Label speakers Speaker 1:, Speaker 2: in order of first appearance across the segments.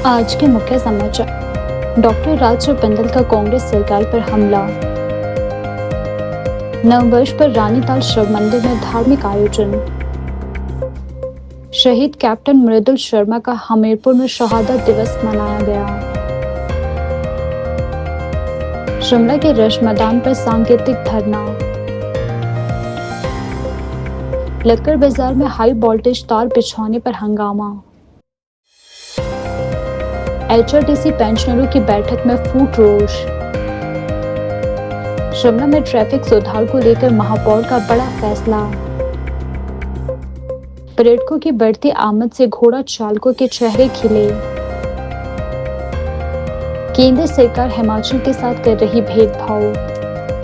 Speaker 1: आज के मुख्य समाचार। डॉक्टर राज बिंदल का कांग्रेस सरकार पर हमला। नववर्ष पर रानीताल शिव मंदिर में धार्मिक आयोजन। शहीद कैप्टन मृदुल शर्मा का हमीरपुर में शहादत दिवस मनाया गया। शिमला के रश मैदान पर सांकेतिक धरना। लक्कड़ बाजार में हाई वोल्टेज तार बिछाने पर हंगामा। एचआरटीसी पेंशनरों की बैठक में फूट रोष। शिमला में ट्रैफिक सुधार को लेकर महापौर का बड़ा फैसला। पर्यटकों की बढ़ती आमद से घोड़ा चालकों के चेहरे खिले। केंद्र सरकार हिमाचल के साथ कर रही भेदभाव।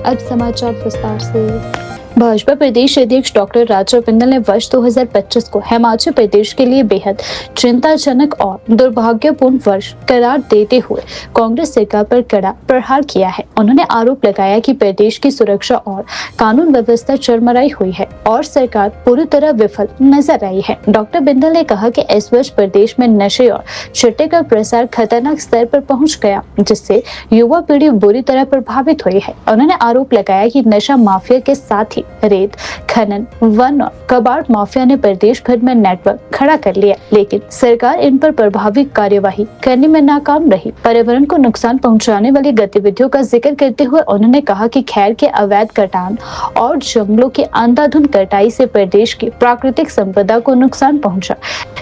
Speaker 1: अब समाचार विस्तार से। भाजपा प्रदेश अध्यक्ष डॉक्टर राज बिंदल ने वर्ष 2025 को हिमाचल प्रदेश के लिए बेहद चिंताजनक और दुर्भाग्यपूर्ण वर्ष करार देते हुए कांग्रेस सरकार पर कड़ा प्रहार किया है। उन्होंने आरोप लगाया कि प्रदेश की सुरक्षा और कानून व्यवस्था चरमराई हुई है और सरकार पूरी तरह विफल नजर आई है। डॉक्टर बिंदल ने कहा कि इस वर्ष प्रदेश में नशे और चिट्टे का प्रसार खतरनाक स्तर पर पहुंच गया, जिससे युवा पीढ़ी बुरी तरह प्रभावित हुई है। उन्होंने आरोप लगाया कि नशा माफिया के साथ ही रेत, खनन, वन और कबाड़ माफिया ने प्रदेश भर में नेटवर्क खड़ा कर लिया, लेकिन सरकार इन पर प्रभावी कार्यवाही करने में नाकाम रही। पर्यावरण को नुकसान पहुंचाने वाली गतिविधियों का जिक्र करते हुए उन्होंने कहा कि खैर के अवैध कटान और जंगलों की अंधाधुंध कटाई से प्रदेश की प्राकृतिक संपदा को नुकसान पहुंचा।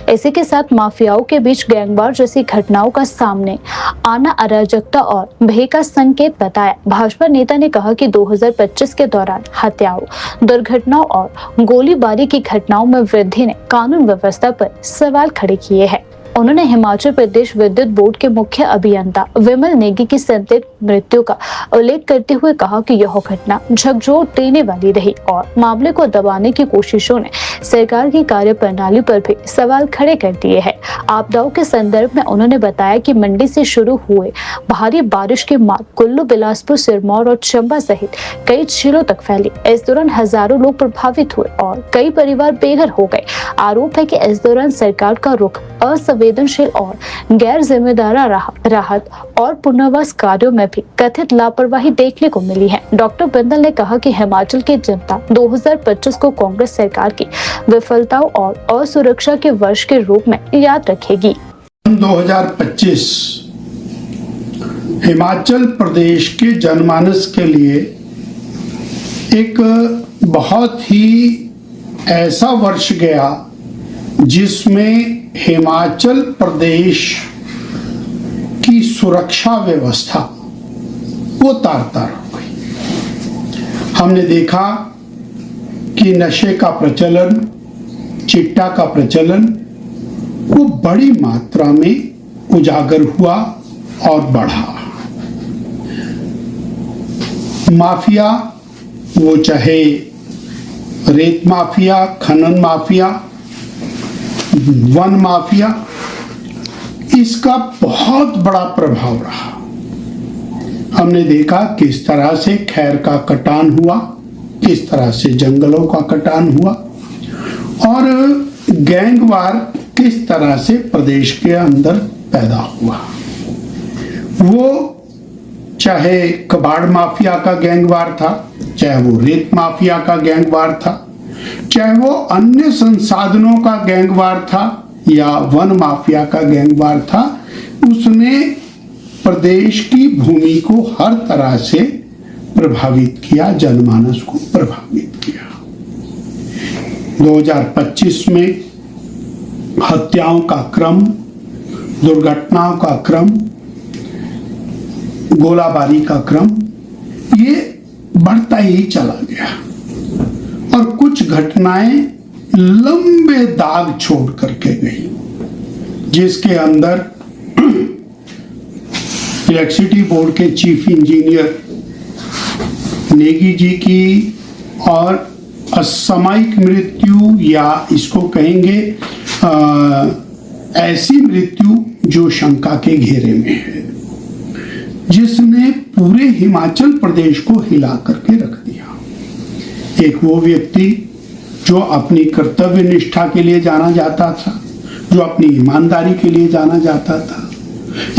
Speaker 1: इसी के साथ माफियाओं के बीच गैंगवार जैसी घटनाओं का सामने आना अराजकता और भय का संकेत बताया। भाजपा नेता ने कहा कि 2025 के दौरान हत्याओं, दुर्घटनाओं और गोलीबारी की घटनाओं में वृद्धि ने कानून व्यवस्था पर सवाल खड़े किए हैं। उन्होंने हिमाचल प्रदेश विद्युत बोर्ड के मुख्य अभियंता विमल नेगी की संदिग्ध मृत्यु का उल्लेख करते हुए कहा कि यह घटना झकझोर देने वाली रही और मामले को दबाने की कोशिशों ने सरकार की कार्यप्रणाली पर भी सवाल खड़े कर दिए हैं। आपदाओं के संदर्भ में उन्होंने बताया कि मंडी से शुरू हुए भारी बारिश के मार कुल्लू, बिलासपुर, सिरमौर और चंबा सहित कई जिलों तक फैली। इस दौरान हजारों लोग प्रभावित हुए और कई परिवार बेघर हो गए। आरोप है कि इस दौरान सरकार का रुख असंवेदनशील और गैर जिम्मेदार राहत और पुनर्वास कार्यों में भी कथित लापरवाही देखने को मिली है। डॉक्टर बिंदल ने कहा कि हिमाचल की जनता 2025 को कांग्रेस सरकार की विफलताओं और असुरक्षा के वर्ष के रूप में याद रखेगी।
Speaker 2: 2025 हिमाचल प्रदेश के जनमानस के लिए एक बहुत ही ऐसा वर्ष गया जिसमें हिमाचल प्रदेश की सुरक्षा व्यवस्था वो तार-तार हो गई। हमने देखा कि नशे का प्रचलन, चिट्टा का प्रचलन वो बड़ी मात्रा में उजागर हुआ और बढ़ा। माफिया, वो चाहे रेत माफिया, खनन माफिया, वन माफिया, इसका बहुत बड़ा प्रभाव रहा। हमने देखा किस तरह से खैर का कटान हुआ, किस तरह से जंगलों का कटान हुआ और गैंगवार किस तरह से प्रदेश के अंदर पैदा हुआ। वो चाहे कबाड़ माफिया का गैंगवार था, चाहे वो रेत माफिया का गैंगवार था, चाहे वो अन्य संसाधनों का गैंगवार था या वन माफिया का गैंगवार था, उसने प्रदेश की भूमि को हर तरह से प्रभावित किया, जनमानस को प्रभावित किया। 2025 में हत्याओं का क्रम, दुर्घटनाओं का क्रम, गोलाबारी का क्रम ये बढ़ता ही चला गया और कुछ घटनाएं लंबे दाग छोड़ करके गई, जिसके अंदर इलेक्ट्रिसिटी बोर्ड के चीफ इंजीनियर नेगी जी की और असामयिक मृत्यु या इसको कहेंगे ऐसी मृत्यु जो शंका के घेरे में है, जिसने पूरे हिमाचल प्रदेश को हिला करके रख दिया। एक वो व्यक्ति जो अपनी कर्तव्य निष्ठा के लिए जाना जाता था, जो अपनी ईमानदारी के लिए जाना जाता था,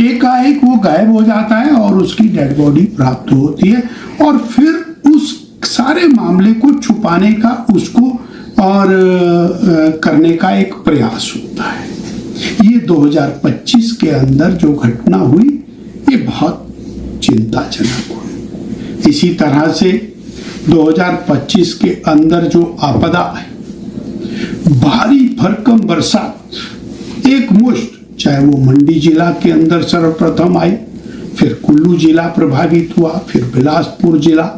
Speaker 2: एकाएक वो गायब हो जाता है और उसकी डेड बॉडी प्राप्त होती है और फिर उस सारे मामले को छुपाने का उसको और करने का एक प्रयास होता है। ये 2025 के अंदर जो घटना हुई ये बहुत चिंताजनक हुई। इसी तरह से 2025 के अंदर जो आपदा है, भारी भरकम बरसात एक मुश्त, चाहे वो मंडी जिला के अंदर सर्वप्रथम आई, फिर कुल्लू जिला प्रभावित हुआ, फिर बिलासपुर जिला,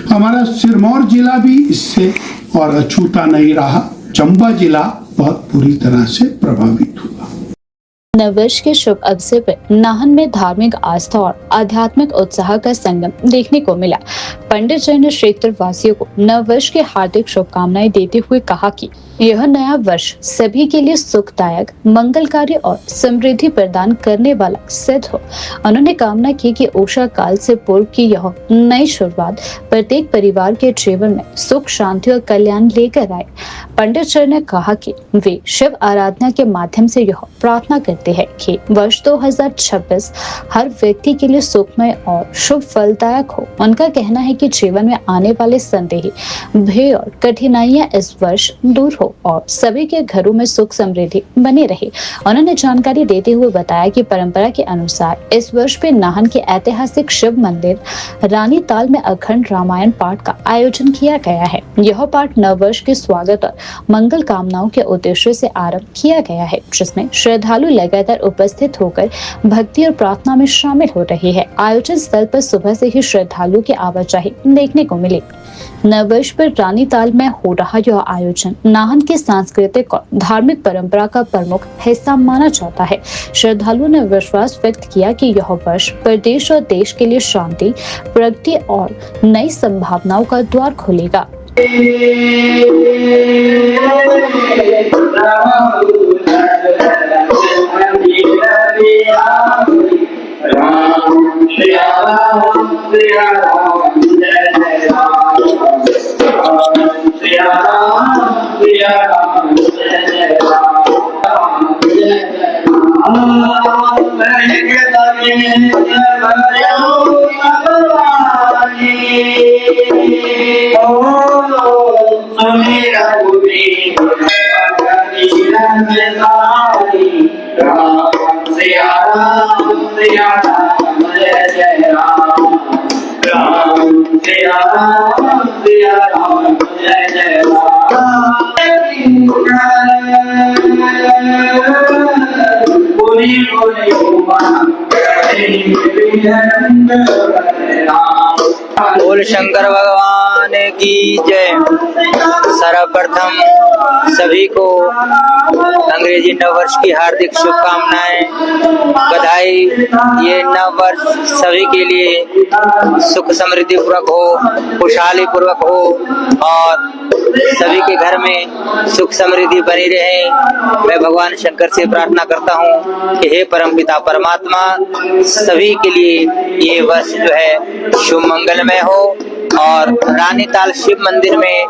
Speaker 2: हमारा सिरमौर जिला भी इससे और अछूता नहीं रहा। चंबा जिला बहुत बुरी तरह से प्रभावित हुआ।
Speaker 1: नववर्ष के शुभ अवसर पर नाहन में धार्मिक आस्था और आध्यात्मिक उत्साह का संगम देखने को मिला। पंडित जी ने क्षेत्र वासियों को नववर्ष की हार्दिक शुभकामनाएं देते हुए कहा कि यह नया वर्ष सभी के लिए सुखदायक, मंगलकारी और समृद्धि प्रदान करने वाला सिद्ध हो। उन्होंने कामना की कि उषा काल से पूर्व की यह नई शुरुआत प्रत्येक परिवार के जीवन में सुख, शांति और कल्याण लेकर आए। पंडित जी ने कहा कि वे शिव आराधना के माध्यम से यह प्रार्थना करते हैं कि वर्ष 2026 हर व्यक्ति के लिए सुखमय और शुभ फलदायक हो। उनका कहना है कि जीवन में आने वाले संदेह, भय और कठिनाइयां इस वर्ष दूर हो और सभी के घरों में सुख समृद्धि बनी रहे। उन्होंने जानकारी देते हुए बताया कि परंपरा के अनुसार इस वर्ष पे नाहन के ऐतिहासिक शिव मंदिर रानी ताल में अखंड रामायण पाठ का आयोजन किया गया है। यह पाठ नववर्ष के स्वागत और मंगल कामनाओं के उद्देश्य से आरंभ किया गया है, जिसमें श्रद्धालु लगातार उपस्थित होकर भक्ति और प्रार्थना में शामिल हो रहे हैं। आयोजन स्थल पर सुबह से ही श्रद्धालुओं की आवाजाही देखने को मिली। नववर्ष पर रानी ताल में हो रहा यह आयोजन नाहन की सांस्कृतिक और धार्मिक परंपरा का प्रमुख हिस्सा माना जाता है। श्रद्धालुओं ने विश्वास व्यक्त किया कि यह वर्ष प्रदेश और देश के लिए शांति, प्रगति और नई संभावनाओं का द्वार खोलेगा।
Speaker 3: बोल शंकर भगवान की जय। सर्वप्रथम सभी को अंग्रेजी नववर्ष की हार्दिक शुभकामनाएं, बधाई। ये नववर्ष सभी के लिए सुख समृद्धि पूर्वक हो, खुशहाली पूर्वक हो और सभी के घर में सुख समृद्धि बनी रहे। मैं भगवान शंकर से प्रार्थना करता हूँ कि हे परमपिता परमात्मा, सभी के लिए ये वर्ष जो है शुभ मंगलमय हो और रानीताल शिव मंदिर में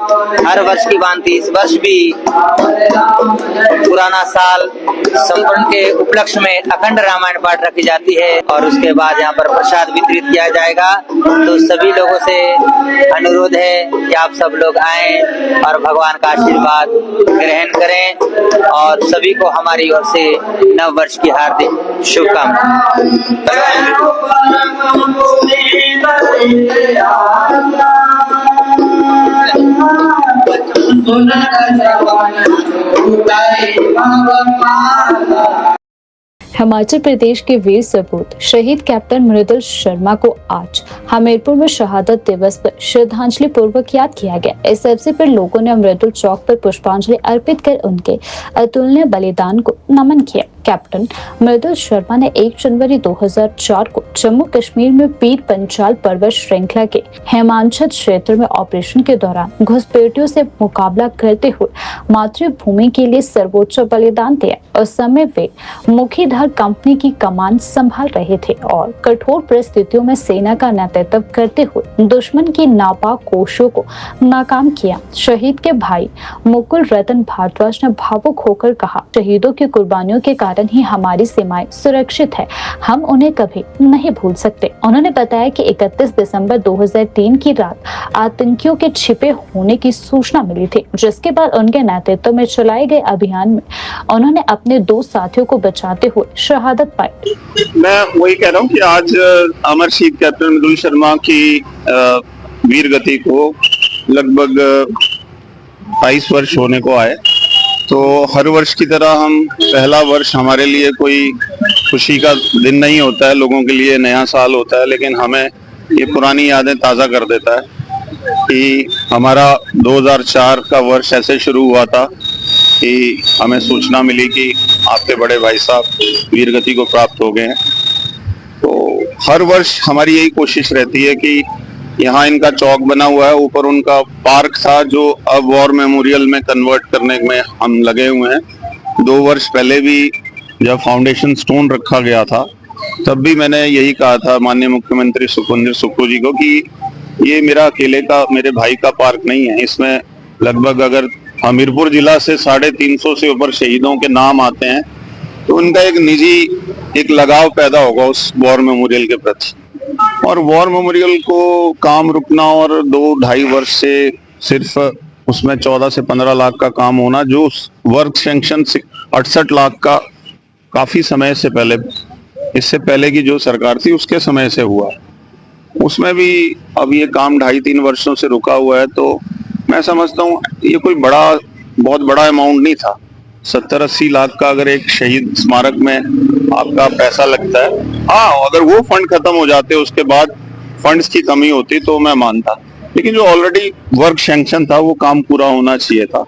Speaker 3: हर वर्ष की भांति इस वर्ष भी पुराना साल संपूर्ण के उपलक्ष्य में अखंड रामायण पाठ रखी जाती है और उसके बाद यहाँ पर प्रसाद वितरित किया जाएगा। तो सभी लोगों से अनुरोध है कि आप सब लोग आएं और भगवान का आशीर्वाद ग्रहण करें और सभी को हमारी ओर से नव वर्ष की हार्दिक शुभकामनाएं।
Speaker 1: हिमाचल प्रदेश के वीर सपूत शहीद कैप्टन मृदुल शर्मा को आज हमीरपुर में शहादत दिवस पर श्रद्धांजलि पूर्वक याद किया गया। इस अवसर पर लोगों ने मृदुल चौक पर पुष्पांजलि अर्पित कर उनके अतुलनीय बलिदान को नमन किया। कैप्टन मृदुल शर्मा ने 1 जनवरी 2004 को जम्मू कश्मीर में पीर पंचाल पर्वत श्रृंखला के हेमांचल क्षेत्र में ऑपरेशन के दौरान घुसपैठियों से मुकाबला करते हुए मातृभूमि के लिए सर्वोच्च बलिदान दिया। उस समय वे मुखीधर कंपनी की कमान संभाल रहे थे और कठोर परिस्थितियों में सेना का नेतृत्व करते हुए दुश्मन की नापाक कोशिशों को नाकाम किया। शहीद के भाई मुकुल रतन भारद्वाज ने भावुक होकर कहा, शहीदों की कुर्बानियों के कारण कारण ही हमारी सीमाएं सुरक्षित है, हम उन्हें कभी नहीं भूल सकते। उन्होंने बताया कि 31 दिसंबर 2003 की रात आतंकियों के छिपे होने की सूचना मिली थी, जिसके बाद उनके नेतृत्व में चलाए गए अभियान में उन्होंने अपने 2 साथियों को बचाते हुए शहादत पाई।
Speaker 4: मैं वही कह रहा हूँ कि आज अमर शहीद कैप्टन मृदुल शर्मा की वीर गति को लगभग 22 वर्ष होने को आए। तो हर वर्ष की तरह हम पहला वर्ष हमारे लिए कोई खुशी का दिन नहीं होता है, लोगों के लिए नया साल होता है, लेकिन हमें ये पुरानी यादें ताज़ा कर देता है कि हमारा 2004 का वर्ष ऐसे शुरू हुआ था कि हमें सूचना मिली कि आपके बड़े भाई साहब वीर गति को प्राप्त हो गए हैं। तो हर वर्ष हमारी यही कोशिश रहती है कि यहाँ इनका चौक बना हुआ है, ऊपर उनका पार्क था जो अब वॉर मेमोरियल में कन्वर्ट करने में हम लगे हुए हैं। 2 वर्ष पहले भी जब फाउंडेशन स्टोन रखा गया था तब भी मैंने यही कहा था माननीय मुख्यमंत्री सुखविंदर सुक्खू जी को कि ये मेरा अकेले का, मेरे भाई का पार्क नहीं है। इसमें लगभग अगर हमीरपुर जिला से 350 से ऊपर शहीदों के नाम आते हैं तो उनका एक निजी एक लगाव पैदा होगा उस वॉर मेमोरियल के प्रति। और वॉर मेमोरियल को काम रुकना और 2-2.5 वर्ष से सिर्फ उसमें 14 से 15 लाख का काम होना, जो वर्क सैंक्शन 68 लाख का काफी समय से पहले, इससे पहले की जो सरकार थी उसके समय से हुआ, उसमें भी अब ये काम 2.5-3 वर्षों से रुका हुआ है। तो मैं समझता हूँ ये कोई बहुत बड़ा अमाउंट नहीं था। 70-80 लाख का अगर एक शहीद स्मारक में आपका पैसा लगता है, हाँ अगर वो फंड खत्म हो जाते उसके बाद फंड्स की कमी होती तो मैं मानता, लेकिन जो ऑलरेडी वर्क सैंक्शन था वो काम पूरा होना चाहिए था।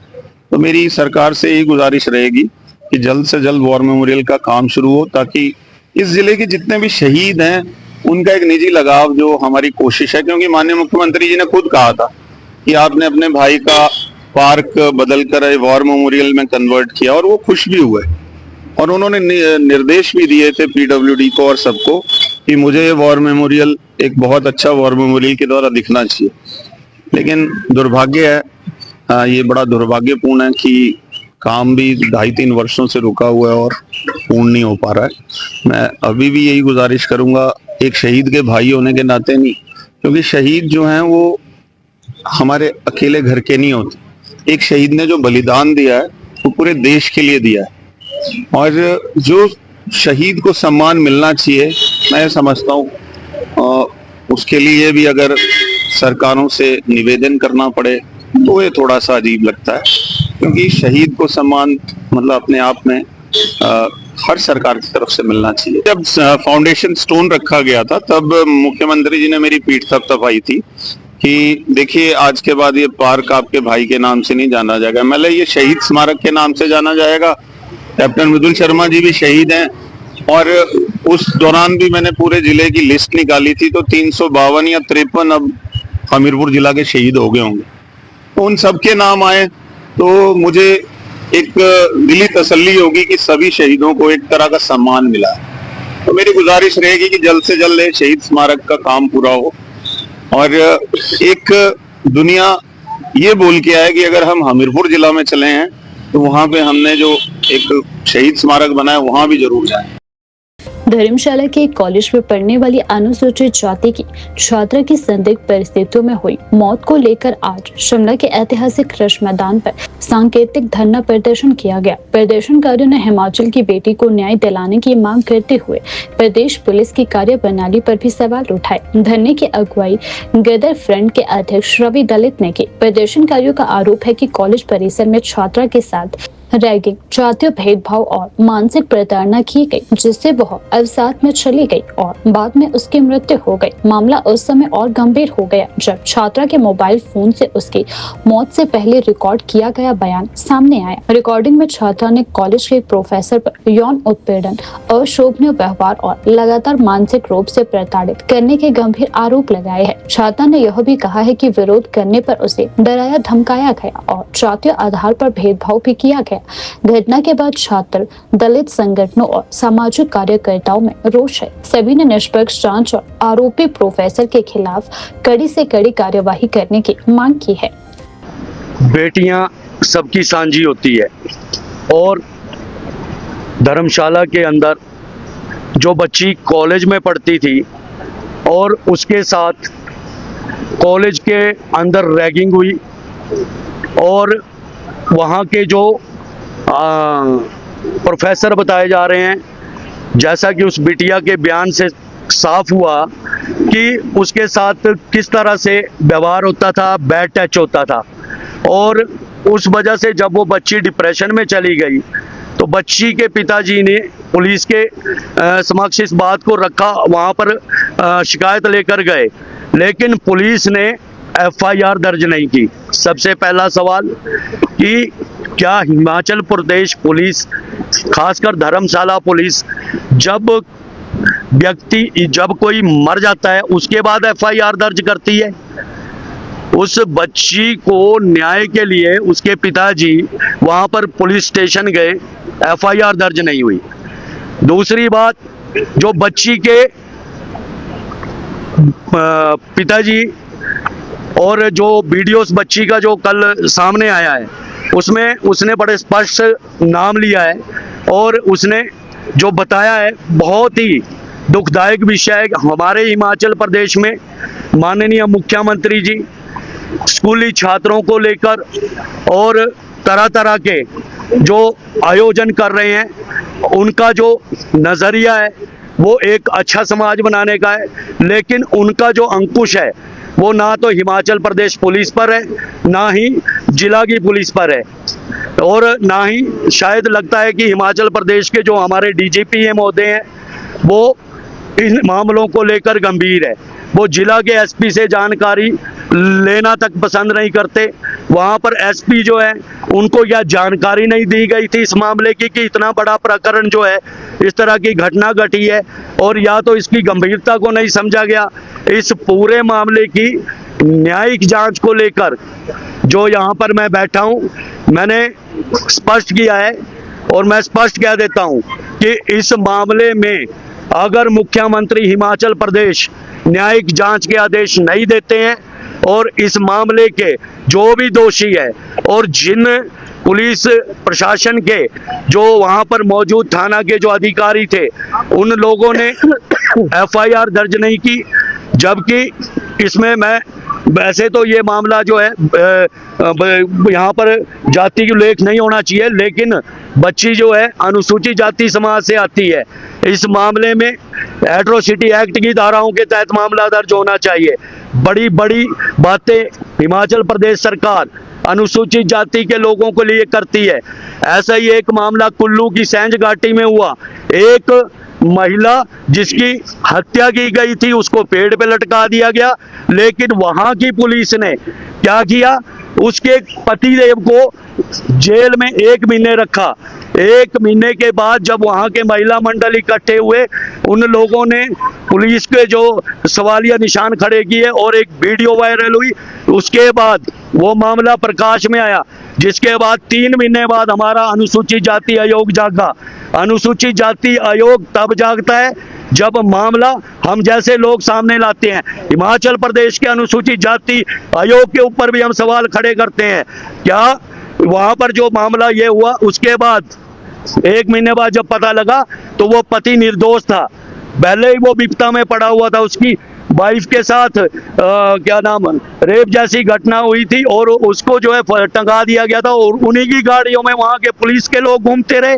Speaker 4: तो मेरी सरकार से यही गुजारिश रहेगी कि जल्द से जल्द वॉर मेमोरियल का काम शुरू हो, ताकि इस जिले के जितने भी शहीद हैं उनका एक निजी लगाव, जो हमारी कोशिश है, क्योंकि माननीय मुख्यमंत्री जी ने खुद कहा था कि आपने अपने भाई का पार्क बदलकर वॉर मेमोरियल में कन्वर्ट किया और वो खुश भी हुए और उन्होंने निर्देश भी दिए थे पीडब्ल्यूडी को और सबको कि मुझे ये वॉर मेमोरियल एक बहुत अच्छा वॉर मेमोरियल के द्वारा दिखना चाहिए। लेकिन दुर्भाग्य है, ये बड़ा दुर्भाग्यपूर्ण है कि काम भी 2.5-3 वर्षों से रुका हुआ है और पूर्ण नहीं हो पा रहा है। मैं अभी भी यही गुजारिश करूंगा, एक शहीद के भाई होने के नाते नहीं, क्योंकि शहीद जो हैं वो हमारे अकेले घर के नहीं होते। एक शहीद ने जो बलिदान दिया है वो पूरे देश के लिए दिया है, और जो शहीद को सम्मान मिलना चाहिए, मैं समझता हूँ उसके लिए भी अगर सरकारों से निवेदन करना पड़े तो ये थोड़ा सा अजीब लगता है, क्योंकि शहीद को सम्मान मतलब अपने आप में हर सरकार की तरफ से मिलना चाहिए। जब फाउंडेशन स्टोन रखा गया था तब मुख्यमंत्री जी ने मेरी पीठ थपथपाई थी कि देखिए आज के बाद ये पार्क आपके भाई के नाम से नहीं जाना जाएगा, मतलब ये शहीद स्मारक के नाम से जाना जाएगा। कैप्टन मृदुल शर्मा जी भी शहीद हैं, और उस दौरान भी मैंने पूरे जिले की लिस्ट निकाली थी, तो 352 या 53 अब हमीरपुर जिला के शहीद हो गए होंगे। तो उन सबके नाम आए तो मुझे एक दिली तसल्ली होगी कि सभी शहीदों को एक तरह का सम्मान मिला है। तो मेरी गुजारिश रहेगी कि जल्द से जल्द शहीद स्मारक का काम पूरा हो, और एक दुनिया ये बोल के आए कि अगर हम हमीरपुर जिला में चले हैं तो वहां पे हमने जो एक शहीद स्मारक बनाया वहां भी जरूर जाएं।
Speaker 1: धर्मशाला के एक कॉलेज में पढ़ने वाली अनुसूचित जाति की छात्रा की संदिग्ध परिस्थितियों में हुई मौत को लेकर आज शिमला के ऐतिहासिक रश मैदान पर सांकेतिक धरना प्रदर्शन किया गया। प्रदर्शनकारियों ने हिमाचल की बेटी को न्याय दिलाने की मांग करते हुए प्रदेश पुलिस की कार्यप्रणाली पर भी सवाल उठाए। धरने की अगुवाई गदर फ्रंट के अध्यक्ष रवि दलित ने की। प्रदर्शनकारियों का आरोप है कि कॉलेज परिसर में छात्रा के साथ रैगिंग, जातीय भेदभाव और मानसिक प्रताड़ना की गई, जिससे वह अवसाद में चली गई और बाद में उसकी मृत्यु हो गई। मामला उस समय और गंभीर हो गया जब छात्रा के मोबाइल फोन से उसकी मौत से पहले रिकॉर्ड किया गया बयान सामने आया। रिकॉर्डिंग में छात्रा ने कॉलेज के प्रोफेसर पर यौन उत्पीड़न, अशोभनीय व्यवहार और लगातार मानसिक रूप से प्रताड़ित करने के गंभीर आरोप लगाए हैं। छात्रा ने यह भी कहा है कि विरोध करने पर उसे डराया धमकाया गया और जातीय आधार पर भेदभाव भी किया गया। घटना के बाद छात्र, दलित संगठनों और सामाजिक कार्यकर्ताओं में रोष है। सभी ने निष्पक्ष जांच और आरोपी प्रोफेसर के खिलाफ कड़ी से कड़ी कार्यवाही करने की मांग की है।
Speaker 5: बेटियां सबकी सांझी होती है और धर्मशाला के अंदर जो बच्ची कॉलेज में पढ़ती थी और उसके साथ कॉलेज के अंदर रैगिंग हुई और वहाँ के जो प्रोफेसर बताए जा रहे हैं, जैसा कि उस बिटिया के बयान से साफ हुआ कि उसके साथ किस तरह से व्यवहार होता था, बैड टच होता था। और उस वजह से जब वो बच्ची डिप्रेशन में चली गई तो बच्ची के पिताजी ने पुलिस के समक्ष इस बात को रखा, वहाँ पर शिकायत लेकर गए, लेकिन पुलिस ने एफआईआर दर्ज नहीं की। सबसे पहला सवाल कि क्या हिमाचल प्रदेश पुलिस, खासकर धर्मशाला पुलिस, जब कोई मर जाता है उसके बाद एफआईआर दर्ज करती है? उस बच्ची को न्याय के लिए उसके पिताजी वहां पर पुलिस स्टेशन गए, एफआईआर दर्ज नहीं हुई। दूसरी बात, जो बच्ची के पिताजी और जो वीडियोस बच्ची का जो कल सामने आया है उसमें उसने बड़े स्पष्ट नाम लिया है और उसने जो बताया है बहुत ही दुखदायक विषय है। हमारे हिमाचल प्रदेश में माननीय मुख्यमंत्री जी स्कूली छात्रों को लेकर और तरह तरह के जो आयोजन कर रहे हैं, उनका जो नज़रिया है वो एक अच्छा समाज बनाने का है, लेकिन उनका जो अंकुश है वो ना तो हिमाचल प्रदेश पुलिस पर है, ना ही जिला की पुलिस पर है, और ना ही शायद लगता है कि हिमाचल प्रदेश के जो हमारे डीजीपी हैं महोदय हैं वो इन मामलों को लेकर गंभीर है। वो जिला के एसपी से जानकारी लेना तक पसंद नहीं करते। वहाँ पर एसपी जो है उनको यह जानकारी नहीं दी गई थी इस मामले की कि इतना बड़ा प्रकरण जो है, इस तरह की घटना घटी है, और या तो इसकी गंभीरता को नहीं समझा गया। इस पूरे मामले की न्यायिक जांच को लेकर जो यहाँ पर मैं बैठा हूँ, मैंने स्पष्ट किया है और मैं स्पष्ट कह देता हूँ कि इस मामले में अगर मुख्यमंत्री हिमाचल प्रदेश न्यायिक जांच के आदेश नहीं देते हैं और इस मामले के जो भी दोषी है और जिन पुलिस प्रशासन के जो वहां पर मौजूद थाना के जो अधिकारी थे उन लोगों ने एफआईआर दर्ज नहीं की, जबकि इसमें मैं वैसे तो ये मामला जो है यहाँ पर जाति की उल्लेख नहीं होना चाहिए, लेकिन बच्ची जो है अनुसूचित जाति समाज से आती है। इस मामले में एट्रोसिटी एक्ट की धाराओं के तहत मामला दर्ज होना चाहिए। बड़ी बड़ी बातें हिमाचल प्रदेश सरकार अनुसूचित जाति के लोगों के लिए करती है। ऐसा ही एक मामला कुल्लू की सैंज घाटी में हुआ। एक महिला जिसकी हत्या की गई थी उसको पेड़ पे लटका दिया गया, लेकिन वहां की पुलिस ने क्या किया, उसके पतिदेव को जेल में 1 महीने रखा। 1 महीने के बाद जब वहां के महिला मंडल इकट्ठे हुए, उन लोगों ने पुलिस के जो सवालिया निशान खड़े किए और एक वीडियो वायरल हुई। उसके बाद वो मामला प्रकाश में आया, जिसके बाद 3 महीने बाद हमारा अनुसूचित जाति आयोग जागा। अनुसूचित जाति आयोग तब जागता है जब मामला हम जैसे लोग सामने लाते हैं। हिमाचल प्रदेश के अनुसूचित जाति आयोग के ऊपर भी हम सवाल खड़े करते हैं। क्या वहां पर जो मामला ये हुआ, उसके बाद 1 महीने बाद जब पता लगा तो वो पति निर्दोष था, पहले ही वो विपदा में पड़ा हुआ था, उसकी वाइफ के साथ क्या नाम रेप जैसी घटना हुई थी और उसको जो है टंगा दिया गया था और उन्हीं की गाड़ियों में वहां के पुलिस के लोग घूमते रहे।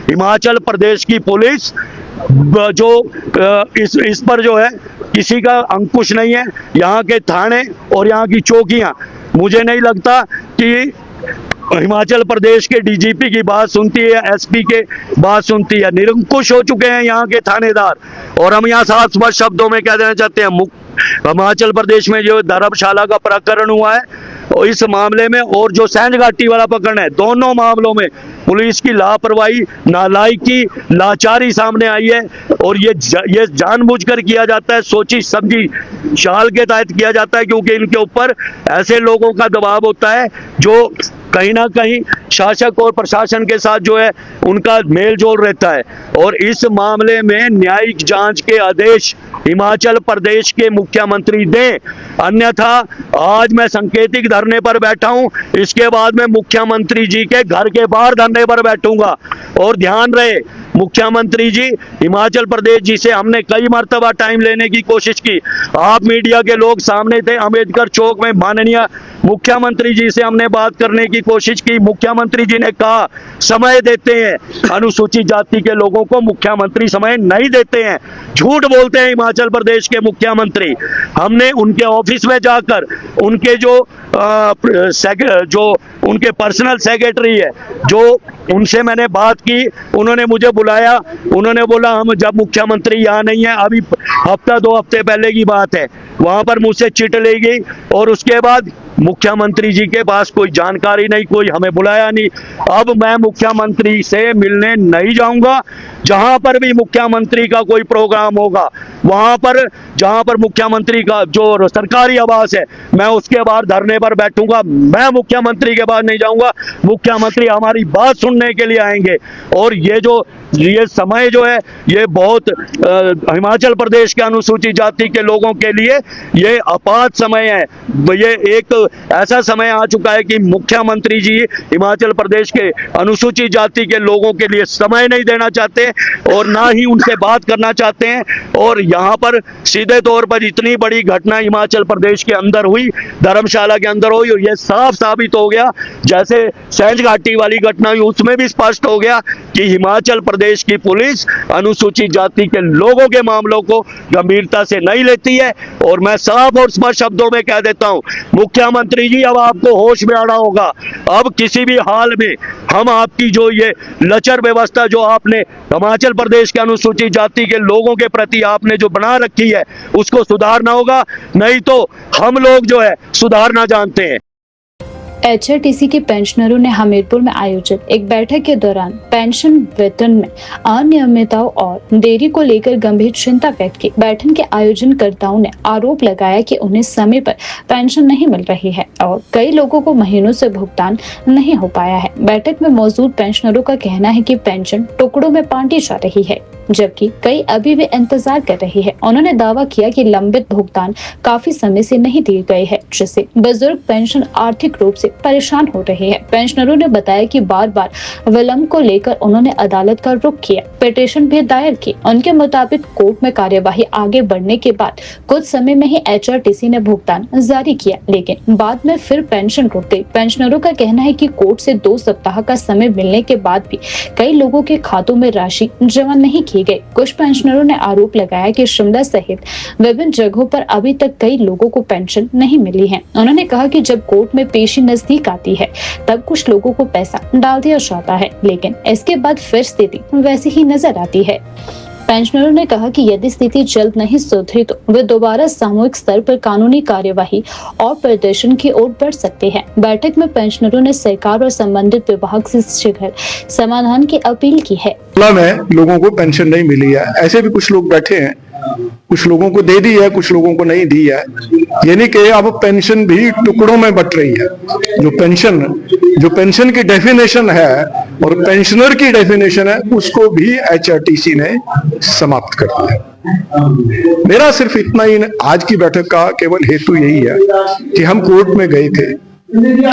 Speaker 5: हिमाचल प्रदेश की पुलिस जो इस पर जो है किसी का अंकुश नहीं है। यहाँ के थाने और यहाँ की चौकियां, मुझे नहीं लगता कि हिमाचल प्रदेश के डीजीपी की बात सुनती है, एसपी के बात सुनती है। निरंकुश हो चुके हैं यहाँ के थानेदार। और हम यहाँ साफ स्पष्ट शब्दों में कह देना चाहते हैं, हिमाचल प्रदेश में जो धर्मशाला का प्रकरण हुआ है और इस मामले में और जो सैंज घाटी वाला प्रकरण है, दोनों मामलों में पुलिस की लापरवाही, नालायकी, लाचारी सामने आई है। और ये जानबूझकर किया जाता है, सोची समझी चाल के तहत किया जाता है, क्योंकि इनके ऊपर ऐसे लोगों का दबाव होता है जो कहीं ना कहीं शासक और प्रशासन के साथ जो है उनका मेल जोल रहता है। और इस मामले में न्यायिक जांच के आदेश हिमाचल प्रदेश के मुख्यमंत्री दें, अन्यथा आज मैं सांकेतिक धरने पर बैठा हूं, इसके बाद मैं मुख्यमंत्री जी के घर के बाहर धरने पर बैठूंगा। और ध्यान रहे मुख्यमंत्री जी हिमाचल प्रदेश जी से हमने कई मर्तबा टाइम लेने की कोशिश की, आप मीडिया के लोग सामने थे, अम्बेडकर चौक में माननीय मुख्यमंत्री जी से हमने बात करने की कोशिश की, मुख्यमंत्री जी ने कहा समय देते हैं, अनुसूचित जाति के लोगों को मुख्यमंत्री समय नहीं देते हैं, झूठ बोलते हैं हिमाचल प्रदेश के मुख्यमंत्री। हमने उनके ऑफिस में जाकर उनके जो उनके पर्सनल सेक्रेटरी है, जो उनसे मैंने बात की, उन्होंने मुझे बुलाया, उन्होंने बोला हम जब मुख्यमंत्री यहाँ नहीं है, अभी हफ्ता 2 हफ्ते पहले की बात है, वहां पर मुझसे चिट ली गई और उसके बाद मुख्यमंत्री जी के पास कोई जानकारी नहीं, कोई हमें बुलाया नहीं। अब मैं मुख्यमंत्री से मिलने नहीं जाऊंगा, जहां पर भी मुख्यमंत्री का कोई प्रोग्राम होगा, वहां पर जहां पर मुख्यमंत्री का जो सरकारी आवास है, मैं उसके बाहर धरने पर बैठूंगा, मैं मुख्यमंत्री के पास नहीं जाऊंगा। मुख्यमंत्री हमारी बात सुनने के लिए आएंगे और ये समय जो है ये बहुत हिमाचल प्रदेश के अनुसूचित जाति के लोगों के लिए ये आपात समय है। ये एक ऐसा समय आ चुका है कि मुख्यमंत्री जी हिमाचल प्रदेश के अनुसूचित जाति के लोगों के लिए समय नहीं देना चाहते और ना ही उनसे बात करना चाहते हैं। और यहाँ पर सीधे तौर पर इतनी बड़ी घटना हिमाचल प्रदेश के अंदर हुई, धर्मशाला के अंदर हुई, और यह साफ साबित हो गया, जैसे सैंज घाटी वाली घटना हुई उसमें भी स्पष्ट हो गया कि हिमाचल प्रदेश की पुलिस अनुसूचित जाति के लोगों के मामलों को गंभीरता से नहीं लेती है। और मैं साफ और स्पष्ट शब्दों में कह देता हूं, मुख्यमंत्री जी अब आपको होश में आना होगा। अब किसी भी हाल में हम आपकी जो ये लचर व्यवस्था जो आपने हिमाचल प्रदेश के अनुसूचित जाति के लोगों के प्रति आपने जो बना रखी है उसको सुधारना होगा, नहीं तो हम लोग जो है सुधारना जानते हैं।
Speaker 1: एचआरटीसी के पेंशनरों ने हमीरपुर में आयोजित एक बैठक के दौरान पेंशन वेतन में अनियमितताओं और देरी को लेकर गंभीर चिंता व्यक्त की। बैठक के आयोजनकर्ताओं ने आरोप लगाया कि उन्हें समय पर पेंशन नहीं मिल रही है और कई लोगों को महीनों से भुगतान नहीं हो पाया है। बैठक में मौजूद पेंशनरों का कहना है कि पेंशन टुकड़ों में बांटी जा रही है, जबकि कई अभी भी इंतजार कर रही है। उन्होंने दावा किया कि लंबित भुगतान काफी समय से नहीं दिए गए हैं, जिससे बुजुर्ग पेंशन आर्थिक रूप से परेशान हो रहे हैं। पेंशनरों ने बताया कि बार बार विलंब को लेकर उन्होंने अदालत का रुख किया, पिटीशन भी दायर की। उनके मुताबिक कोर्ट में कार्यवाही आगे बढ़ने के बाद कुछ समय में ही एचआरटीसी ने भुगतान जारी किया, लेकिन बाद में फिर पेंशन रुक गई। पेंशनरों का कहना है कि कोर्ट से 2 सप्ताह का समय मिलने के बाद भी कई लोगों के खातों में राशि जमा नहीं की गई। कुछ पेंशनरों ने आरोप लगाया कि शिमला सहित विभिन्न जगहों पर अभी तक कई लोगों को पेंशन नहीं मिली है। उन्होंने कहा कि जब कोर्ट में पेशी नजदीक आती है तब कुछ लोगों को पैसा डाल दिया जाता है, लेकिन इसके बाद फिर स्थिति वैसी ही नजर आती है। पेंशनरों ने कहा कि यदि स्थिति जल्द नहीं सुधरी तो वे दोबारा सामूहिक स्तर पर कानूनी कार्यवाही और प्रदर्शन की ओर बढ़ सकते हैं। बैठक में पेंशनरों ने सरकार और संबंधित विभाग से शीघ्र समाधान की अपील की है।
Speaker 6: में लोगों को पेंशन नहीं मिली है, ऐसे भी कुछ लोग बैठे हैं, कुछ लोगों को दे दी है, कुछ लोगों को नहीं दी है। यानी कि अब पेंशन भी टुकड़ों में बट रही है। जो पेंशन की डेफिनेशन है और पेंशनर की डेफिनेशन है, उसको भी एचआरटीसी ने समाप्त कर दिया। मेरा सिर्फ इतना ही आज की बैठक का केवल हेतु यही है कि हम कोर्ट में गए थे,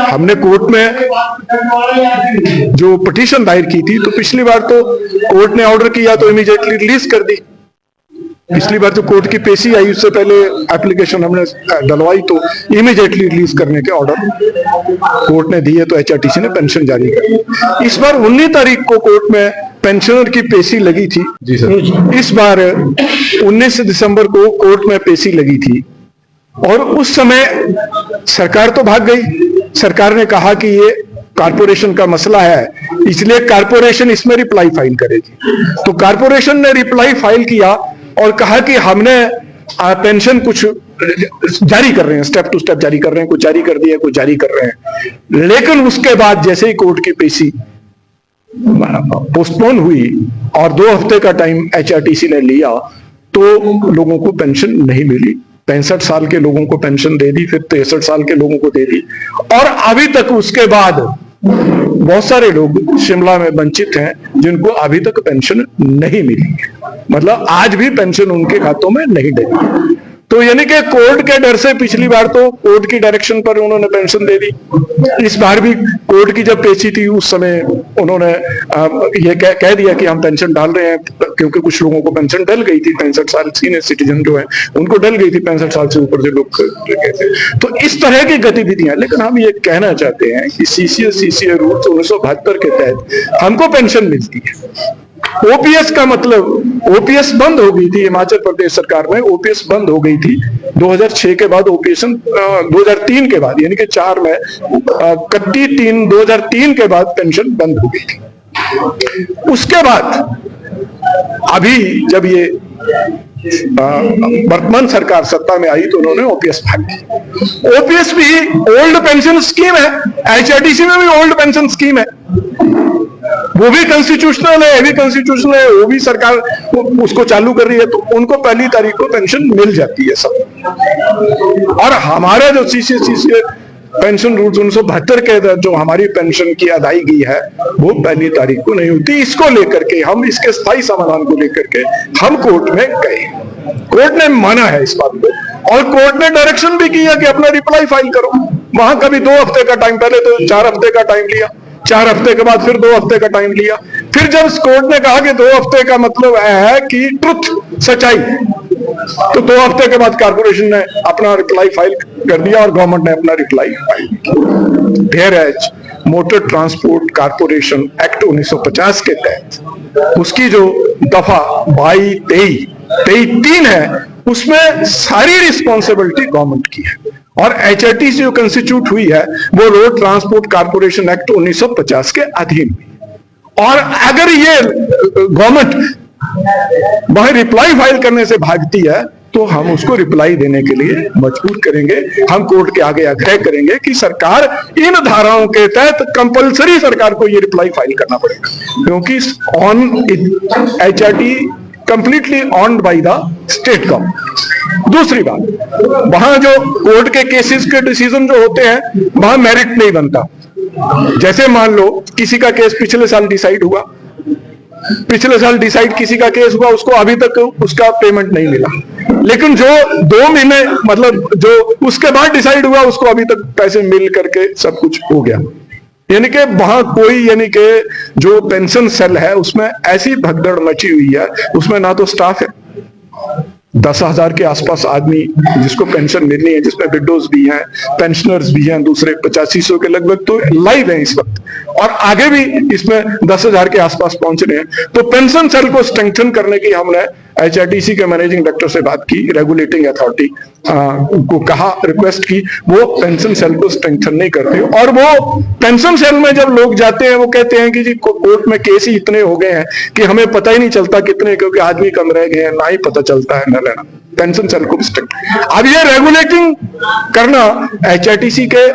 Speaker 6: हमने कोर्ट में जो पिटीशन दायर की थी, तो पिछली बार तो कोर्ट ने ऑर्डर किया तो इमीडिएटली रिलीज कर दी। पिछली बार तो कोर्ट की पेशी आई, उससे पहले एप्लीकेशन हमने डलवाई तो इमीडिएटली रिलीज करने के ऑर्डर कोर्ट ने दिए, तो एचआरटीसी ने पेंशन जारी कर दी। इस बार 19 तारीख को कोर्ट में पेंशनर की पेशी लगी थी। जी सर। इस बार 19 दिसंबर को कोर्ट में पेशी लगी थी और उस समय सरकार तो भाग गई। सरकार ने कहा कि ये कारपोरेशन का मसला है, इसलिए कारपोरेशन इसमें रिप्लाई फाइल करेगी। तो कारपोरेशन ने रिप्लाई फाइल किया और कहा कि हमने पेंशन कुछ जारी कर रहे हैं, स्टेप टू स्टेप जारी कर रहे हैं, कुछ जारी कर दिया, कुछ जारी कर रहे हैं। लेकिन उसके बाद जैसे ही कोर्ट की पेशी पोस्टपोन हुई और 2 हफ्ते का टाइम एचआरटीसी ने लिया, तो लोगों को पेंशन नहीं मिली। 65 साल के लोगों को पेंशन दे दी, फिर 63 साल के लोगों को दे दी, और अभी तक उसके बाद बहुत सारे लोग शिमला में वंचित हैं जिनको अभी तक पेंशन नहीं मिली। मतलब आज भी पेंशन उनके खातों में नहीं डली। तो यानी कि कोर्ट के डर से पिछली बार तो कोर्ट की डायरेक्शन पर उन्होंने पेंशन दे दी। इस बार भी कोर्ट की जब पेशी थी उस समय उन्होंने ये कह दिया कि हम पेंशन डाल रहे हैं, क्योंकि कुछ लोगों को पेंशन डल गई थी, 65 साल सीनियर सिटीजन जो है उनको डल गई थी, 65 साल से ऊपर जो लोग गए थे। तो इस तरह की गतिविधियां, लेकिन हम ये कहना चाहते हैं कि सीसीए रूल्स 1972 के तहत हमको पेंशन मिलती है। ओपीएस का मतलब, ओपीएस बंद हो गई थी हिमाचल प्रदेश सरकार में, ओपीएस बंद हो गई थी 2006 के बाद, ओपीएस 2003 के बाद, यानी कि 4 में 31/3/2003 के बाद पेंशन बंद हो गई थी। उसके बाद अभी जब ये वर्तमान सरकार सत्ता में आई तो उन्होंने ओपीएस भाग दी। ओपीएस भी ओल्ड पेंशन स्कीम है, एचआरटीसी में भी ओल्ड पेंशन स्कीम है, वो भी कॉन्स्टिट्यूशनल है, भी कॉन्स्टिट्यूशनल है, वो भी सरकार उसको चालू कर रही है, तो उनको पहली तारीख को पेंशन मिल जाती है सब। और हमारा जो सीसीए पेंशन रूल्स 1972 के तहत जो हमारी पेंशन की अदायगी है वो पहली तारीख को नहीं होती। इसको लेकर के हम, इसके स्थायी समाधान को लेकर के हम कोर्ट में गए, कोर्ट ने माना है इस बात को, और कोर्ट ने डायरेक्शन भी किया कि अपना रिप्लाई फाइल करो। वहां कभी 2 हफ्ते का टाइम, पहले तो 4 हफ्ते का टाइम लिया, 4 हफ्ते के बाद फिर 2 हफ्ते का टाइम लिया। फिर जब कोर्ट ने कहा कि 2 हफ्ते का मतलब है कि ट्रुथ, सच्चाई, तो 2 हफ्ते के बाद कारपोरेशन ने अपना रिप्लाई फाइल कर दिया और गवर्नमेंट ने अपना रिप्लाई फाइल किया। There as motor transport corporation act 1950 के तहत उसकी जो दफा 22-23 है, उसमें सारी रिस्पॉन्सिबिलिटी गवर्नमेंट की है, और एचआरटीसी जो कंस्टिट्यूट हुई है वो रोड ट्रांसपोर्ट कारपोरेशन एक्ट 1950 के अधीन हुई। और अगर ये गवर्नमेंट वह रिप्लाई फाइल करने से भागती है तो हम उसको रिप्लाई देने के लिए मजबूर करेंगे। हम कोर्ट के आगे आग्रह करेंगे कि सरकार इन धाराओं के तहत कंपलसरी सरकार को ये रिप्लाई फाइल करना पड़ेगा, क्योंकि on HRT completely owned by the state government. दूसरी बात, वहां जो कोर्ट के केसेस के डिसीजन जो होते हैं वहां मेरिट नहीं बनता। जैसे मान लो किसी का केस पिछले साल डिसाइड हुआ, पिछले साल डिसाइड किसी का केस हुआ, उसको अभी तक उसका पेमेंट नहीं मिला, लेकिन जो 2 महीने मतलब जो उसके बाद डिसाइड हुआ उसको अभी तक पैसे मिल करके सब कुछ हो गया। यानी कि वहां कोई, यानी कि जो पेंशन सेल है उसमें ऐसी भगदड़ मची हुई है, उसमें ना तो स्टाफ है, 10,000 के आसपास आदमी जिसको पेंशन मिलनी है, जिसमें विडोज भी हैं, पेंशनर्स भी हैं, दूसरे 8500 के लगभग तो लाइव हैं इस वक्त, और आगे भी इसमें 10,000 के आसपास पहुंच रहे हैं। तो पेंशन सेल को स्ट्रेंथन करने की हमने एचआरटीसी के मैनेजिंग डायरेक्टर से बात की, रेगुलेटिंग अथॉरिटी को कहा, रिक्वेस्ट की, वो पेंशन सेल को स्ट्रेंथन नहीं करते। और वो पेंशन सेल में जब लोग जाते हैं वो कहते हैं कि जी कोर्ट में केस ही इतने हो गए हैं कि हमें पता ही नहीं चलता कितने, क्योंकि आदमी कम रह गए हैं, ना ही पता चलता है न लेना। पेंशन सेल को स्ट्रिक्ट, अब ये रेगुलेटिंग करना एचआरटीसी के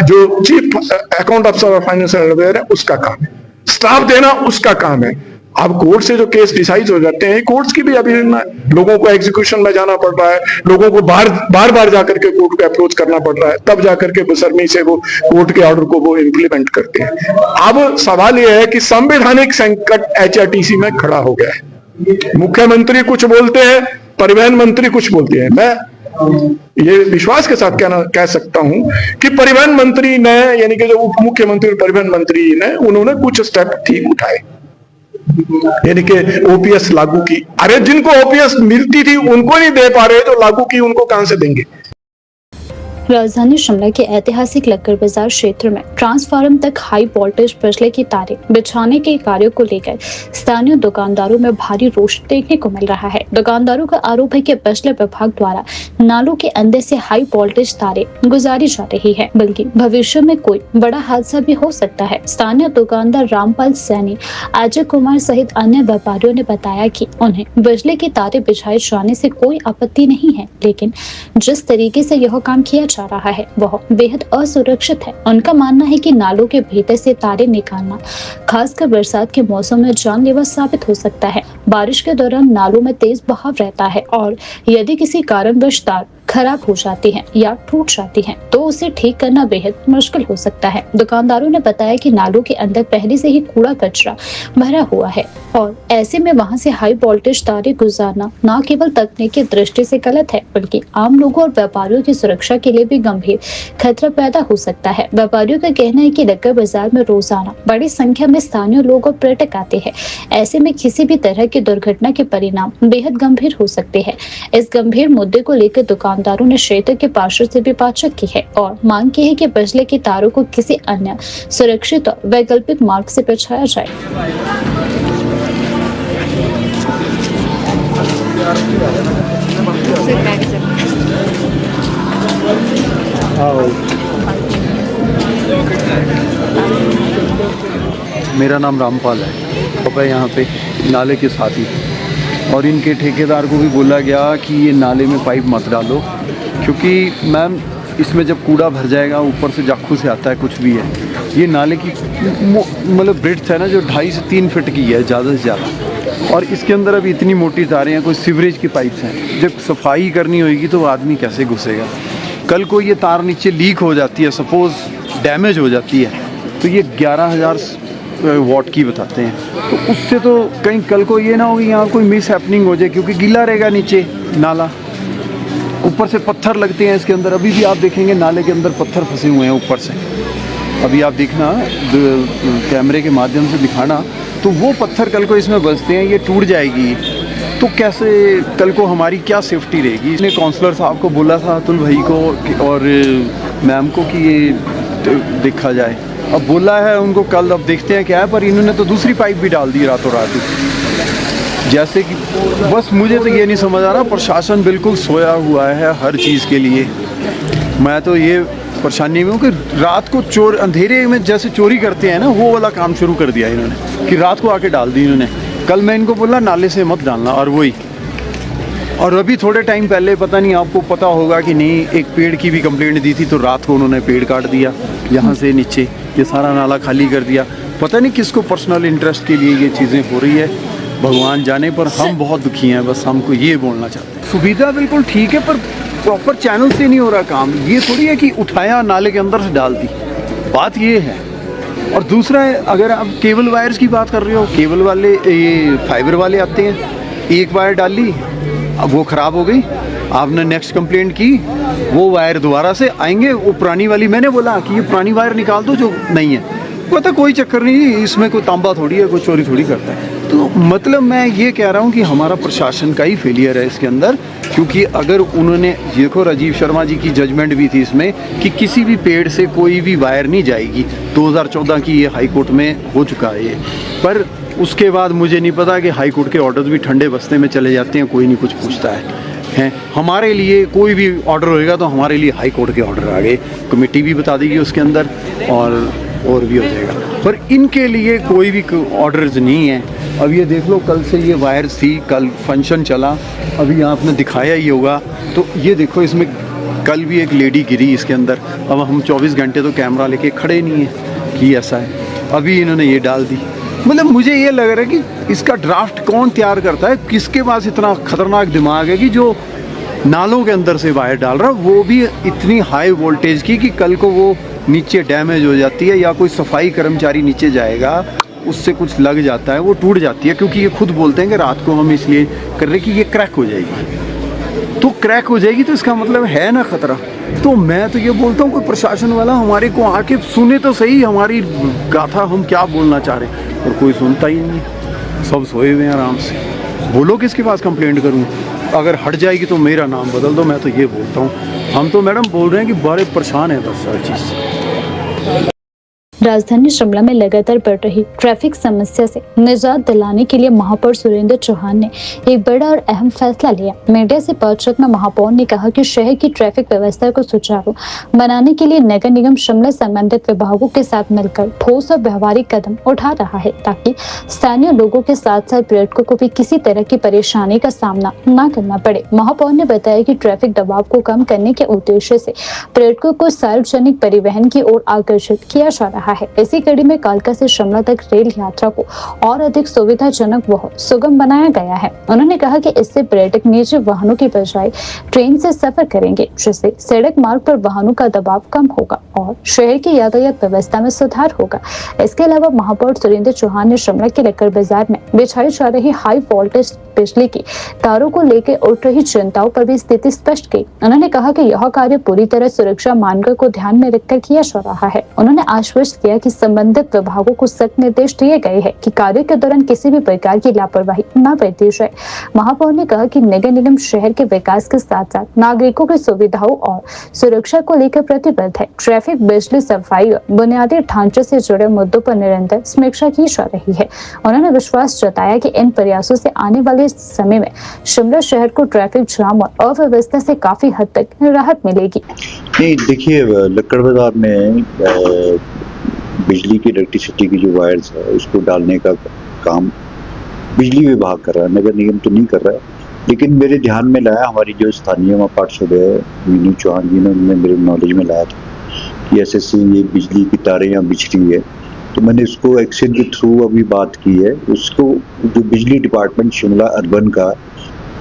Speaker 6: जो चीफ अकाउंट ऑफिसर और फाइनेंशियल एडवाइजर है उसका काम है, स्टाफ देना उसका काम है। अब कोर्ट से जो केस डिसाइड हो जाते हैं, कोर्ट्स की भी अभिनंदन है, लोगों को एग्जीक्यूशन में जाना पड़ रहा है, लोगों को बार बार जाकर के कोर्ट को अप्रोच करना पड़ रहा है, तब जाकर के बेसरमी से वो कोर्ट के ऑर्डर को वो इंप्लीमेंट करते हैं। अब सवाल यह है कि संवैधानिक संकट एचआरटीसी में खड़ा हो गया है। मुख्यमंत्री कुछ बोलते हैं, परिवहन मंत्री कुछ बोलते हैं। मैं ये विश्वास के साथ कह सकता हूं कि परिवहन मंत्री ने, यानी कि जो उप मुख्यमंत्री और परिवहन मंत्री ने, उन्होंने कुछ स्टेप ठीक उठाए, यानी कि ओपीएस लागू की। अरे जिनको ओपीएस मिलती थी उनको नहीं दे पा रहे तो लागू की उनको कहां से देंगे।
Speaker 1: राजधानी शिमला के ऐतिहासिक लक्कर बाजार क्षेत्र में ट्रांसफार्मर तक हाई वोल्टेज बिजली की तारें बिछाने के कार्य को लेकर स्थानीय दुकानदारों में भारी रोष देखने को मिल रहा है। दुकानदारों का आरोप है कि बिजली विभाग द्वारा नालों के अंदर से हाई वोल्टेज तारें गुजारी जा रही है, बल्कि भविष्य में कोई बड़ा हादसा भी हो सकता है। स्थानीय दुकानदार रामपाल सैनी, अजय कुमार सहित अन्य व्यापारियों ने बताया कि उन्हें बिजली की तारें बिछाए जाने से कोई आपत्ति नहीं है, लेकिन जिस तरीके से यह काम किया जा रहा है वह बेहद असुरक्षित है। उनका मानना है कि नालों के भीतर से तारें निकालना खासकर बरसात के मौसम में जानलेवा साबित हो सकता है। बारिश के दौरान नालों में तेज बहाव रहता है और यदि किसी कारणवश तार खराब हो जाती हैं या टूट जाती हैं तो उसे ठीक करना बेहद मुश्किल हो सकता है। दुकानदारों ने बताया कि नालों के अंदर पहले से ही कूड़ा कचरा भरा हुआ है और ऐसे में वहां से हाई वोल्टेज तारें गुजारना न केवल तकनीकी दृष्टि से गलत है बल्कि आम लोगों और व्यापारियों की सुरक्षा के लिए भी गंभीर खतरा पैदा हो सकता है। व्यापारियों का कहना है कि लक्कर बाजार में रोजाना बड़ी संख्या में स्थानीय लोग और पर्यटक आते हैं। ऐसे में किसी भी तरह की दुर्घटना के परिणाम बेहद गंभीर हो सकते हैं। इस गंभीर मुद्दे को लेकर दुकानदारों ने क्षेत्र के पार्षद से भी बातचीत की है और मांग की है कि बिजली की तारों को किसी अन्य सुरक्षित और वैकल्पिक मार्ग से बिछाया जाए।
Speaker 7: मेरा नाम रामपाल है। पापा यहाँ पे नाले के साथ ही और इनके ठेकेदार को भी बोला गया कि ये नाले में पाइप मत डालो क्योंकि मैम इसमें जब कूड़ा भर जाएगा ऊपर से जाखू से आता है कुछ भी है। ये नाले की मतलब ब्रेड्थ है ना जो 2.5 से 3 फीट की है ज़्यादा से ज़्यादा और इसके अंदर अभी इतनी मोटी तारें हैं। कोई सीवरेज की पाइप्स हैं। जब सफाई करनी होगी तो वो आदमी कैसे घुसेगा। कल को ये तार नीचे लीक हो जाती है, सपोज़ डैमेज हो जाती है तो ये 11,000 वॉट की बताते हैं। तो उससे तो कहीं कल को ये ना हो कि यहाँ कोई मिस हैपनिंग हो जाए क्योंकि गीला रहेगा नीचे नाला, ऊपर से पत्थर लगते हैं इसके अंदर। अभी भी आप देखेंगे नाले के अंदर पत्थर फंसे हुए हैं ऊपर से। अभी आप देखना कैमरे के माध्यम से दिखाना तो वो पत्थर कल को इसमें बसते हैं, ये टूट जाएगी तो कैसे कल को हमारी क्या सेफ्टी रहेगी। इसने काउंसलर साहब को बोला था, अतुल भाई को और मैम को कि ये देखा जाए। अब बोला है उनको कल, अब देखते हैं क्या है। पर इन्होंने तो दूसरी पाइप भी डाल दी रातों रात ही। जैसे कि बस मुझे तो ये नहीं समझ आ रहा, प्रशासन बिल्कुल सोया हुआ है हर चीज़ के लिए। मैं तो ये परेशानी में हूँ कि रात को चोर अंधेरे में जैसे चोरी करते हैं ना वो वाला काम शुरू कर दिया इन्होंने कि रात को आके डाल दी इन्होंने। कल मैं इनको बोला नाले से मत डालना और वही। और अभी थोड़े टाइम पहले पता नहीं आपको पता होगा कि नहीं, एक पेड़ की भी कंप्लेंट दी थी तो रात को उन्होंने पेड़ काट दिया यहाँ से नीचे, ये सारा नाला खाली कर दिया। पता नहीं किसको पर्सनल इंटरेस्ट के लिए ये चीज़ें हो रही है, भगवान जाने। पर हम बहुत दुखी हैं, बस हमको ये बोलना चाहते हैं। सुविधा बिल्कुल ठीक है पर प्रॉपर चैनल से नहीं हो रहा काम। ये थोड़ी है कि उठाया नाले के अंदर से डाल दी, बात ये है। और दूसरा है, अगर आप केबल वायर्स की बात कर रहे हो, केबल वाले ये फाइबर वाले आते हैं, एक वायर डाली अब वो ख़राब हो गई, आपने नेक्स्ट कंप्लेंट की, वो वायर दोबारा से आएंगे, वो पुरानी वाली मैंने बोला कि ये पुरानी वायर निकाल दो जो नहीं है। पता कोई चक्कर नहीं, इसमें कोई तांबा थोड़ी है, कोई चोरी थोड़ी करता है। तो मतलब मैं ये कह रहा हूँ कि हमारा प्रशासन का ही फेलियर है इसके अंदर। क्योंकि अगर उन्होंने देखो, राजीव शर्मा जी की जजमेंट भी थी इसमें कि किसी भी पेड़ से कोई भी वायर नहीं जाएगी। 2014 की ये हाई कोर्ट में हो चुका है ये। पर उसके बाद मुझे नहीं पता कि हाई कोर्ट के ऑर्डर्स भी ठंडे बस्ते में चले जाते हैं, कोई नहीं कुछ पूछता है। हमारे लिए कोई भी ऑर्डर होएगा तो हमारे लिए हाई कोर्ट के ऑर्डर आ गए, कमेटी भी बता देगी उसके अंदर और भी हो जाएगा। पर इनके लिए कोई भी ऑर्डर्स नहीं है। अब ये देख लो, कल से ये वायर्स थी, कल फंक्शन चला, अभी आपने दिखाया ही होगा। तो ये देखो, इसमें कल भी एक लेडी गिरी इसके अंदर। अब हम 24 घंटे तो कैमरा लेके खड़े नहीं हैं कि ऐसा है। अभी इन्होंने ये डाल दी। मतलब मुझे ये लग रहा है कि इसका ड्राफ्ट कौन तैयार करता है, किसके पास इतना खतरनाक दिमाग है कि जो नालों के अंदर से वायर डाल रहा है, वो भी इतनी हाई वोल्टेज की कि कल को वो नीचे डैमेज हो जाती है या कोई सफाई कर्मचारी नीचे जाएगा, उससे कुछ लग जाता है, वो टूट जाती है। क्योंकि ये खुद बोलते हैं कि रात को हम इसलिए कर रहे कि ये क्रैक हो जाएगी। तो क्रैक हो जाएगी तो इसका मतलब है ना खतरा। तो मैं तो ये बोलता हूँ, कोई प्रशासन वाला हमारे को आके सुने तो सही हमारी गाथा, हम क्या बोलना चाह रहे हैं। और कोई सुनता ही नहीं, सब सोए हुए हैं आराम से। बोलो किसके पास कंप्लेंट करूँ, अगर हट जाएगी तो मेरा नाम बदल दो। मैं तो ये बोलता हूँ, हम तो मैडम बोल रहे हैं कि बड़े परेशान हैं बस हर चीज़ से।
Speaker 1: राजधानी शिमला में लगातार बढ़ रही ट्रैफिक समस्या से निजात दिलाने के लिए महापौर सुरेंद्र चौहान ने एक बड़ा और अहम फैसला लिया। मीडिया से बातचीत में महापौर ने कहा कि शहर की ट्रैफिक व्यवस्था को सुचारू बनाने के लिए नगर निगम शिमला संबंधित विभागों के साथ मिलकर ठोस और व्यवहारिक कदम उठा रहा है ताकि स्थानीय लोगों के साथ साथ पर्यटकों को भी किसी तरह की परेशानी का सामना न करना पड़े। महापौर ने बताया कि ट्रैफिक दबाव को कम करने के उद्देश्य से पर्यटकों को सार्वजनिक परिवहन की ओर आकर्षित किया जा रहा है। है। इसी कड़ी में कालका से शिमला तक रेल यात्रा को और अधिक सुविधाजनक व सुगम बनाया गया है। उन्होंने कहा कि इससे पर्यटक निजी वाहनों की बजाय ट्रेन से सफर करेंगे, जिससे सड़क मार्ग पर वाहनों का दबाव कम होगा और शहर की यातायात व्यवस्था में सुधार होगा। इसके अलावा महापौर सुरेंद्र चौहान ने शिमला के लक्कड़ बाजार में बिछाई जा रही हाई वोल्टेज बिजली की तारों को लेकर उठ रही चिंताओं पर भी स्थिति स्पष्ट की। उन्होंने कहा कि यह कार्य पूरी तरह सुरक्षा मानकों को ध्यान में रखकर किया जा रहा है। उन्होंने आश्वस्त किया कि संबंधित विभागों को सख्त निर्देश दिए गए हैं कि कार्य के दौरान किसी भी प्रकार की लापरवाही न बरती जाए। महापौर ने कहा कि नगर निगम शहर के विकास के साथ साथ नागरिकों की सुविधाओं और सुरक्षा को लेकर प्रतिबद्ध है। ट्रैफिक, बिजली, सफाई और बुनियादी ढांचे से जुड़े मुद्दों पर निरंतर समीक्षा की जा रही है। उन्होंने विश्वास जताया कि इन प्रयासों से आने वाले समय में शिमला शहर को ट्रैफिक जाम और अव्यवस्था से काफी हद तक राहत मिलेगी।
Speaker 8: नहीं, देखिए, लक्कड़ बाजार में बिजली की, इलेक्ट्रिसिटी की जो वायर्स है उसको डालने का काम बिजली विभाग कर रहा है, नगर निगम तो नहीं कर रहा है। लेकिन मेरे ध्यान में लाया, हमारी जो स्थानीय वहाँ पार्षद है मीनू चौहान जी ने, उन्होंने मेरे नॉलेज में लाया था कि ऐसे ये बिजली की तारें यहाँ बिछ रही है। तो मैंने उसको एक्शन के थ्रू अभी बात की है। उसको जो बिजली डिपार्टमेंट शिमला अर्बन का,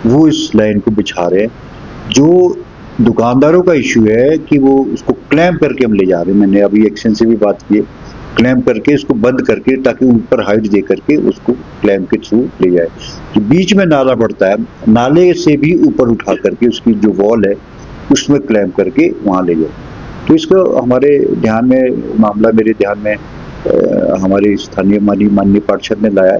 Speaker 8: वो इस लाइन को बिछा रहे हैं। जो दुकानदारों का इशू है कि वो उसको क्लैम्प करके हम ले जा रहे हैं, मैंने अभी एक्शन से भी बात की है, क्लैम्प करके उसको बंद करके, ताकि ऊपर हाइट दे करके उसको क्लैम्प के थ्रू ले जाए। तो बीच में नाला पड़ता है, नाले से भी ऊपर उठा करके उसकी जो वॉल है उसमें क्लैम्प करके वहाँ ले जाए। तो इसको हमारे ध्यान में, मामला मेरे ध्यान में हमारे स्थानीय माननीय पार्षद ने लाया।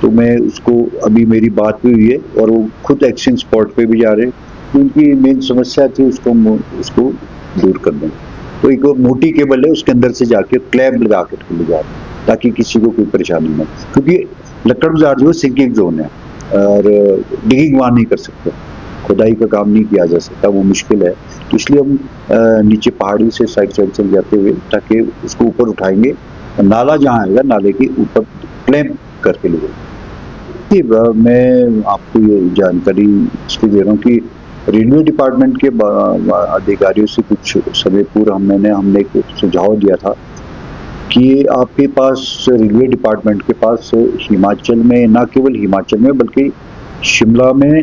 Speaker 8: तो मैं उसको, अभी मेरी बात भी हुई है और वो खुद एक्शन स्पॉट पे भी जा रहे हैं। तो उनकी मेन समस्या थी उसको दूर कर दें। तो एक मोटी केबल है, उसके अंदर से जाके क्लैम्प लगा करके ले जा रहे हैं ताकि किसी को कोई परेशानी न हो। क्योंकि लक्कड़ बाजार जो है सिंकिंग जोन है और डिगिंग वहाँ नहीं कर सकते, खुदाई का काम नहीं किया जा सकता, वो मुश्किल है। तो इसलिए हम नीचे पहाड़ी से साइड से जाते हुए ताकि उसको ऊपर उठाएंगे, नाला जहाँ आएगा नाले के ऊपर क्लैम्प करके ले जाएंगे। मैं आपको ये जानकारी इसलिए दे रहा हूँ कि रेलवे डिपार्टमेंट के अधिकारियों से कुछ समय पूर्व हमने एक सुझाव दिया था कि आपके पास, रेलवे डिपार्टमेंट के पास हिमाचल में, न केवल हिमाचल में बल्कि शिमला में,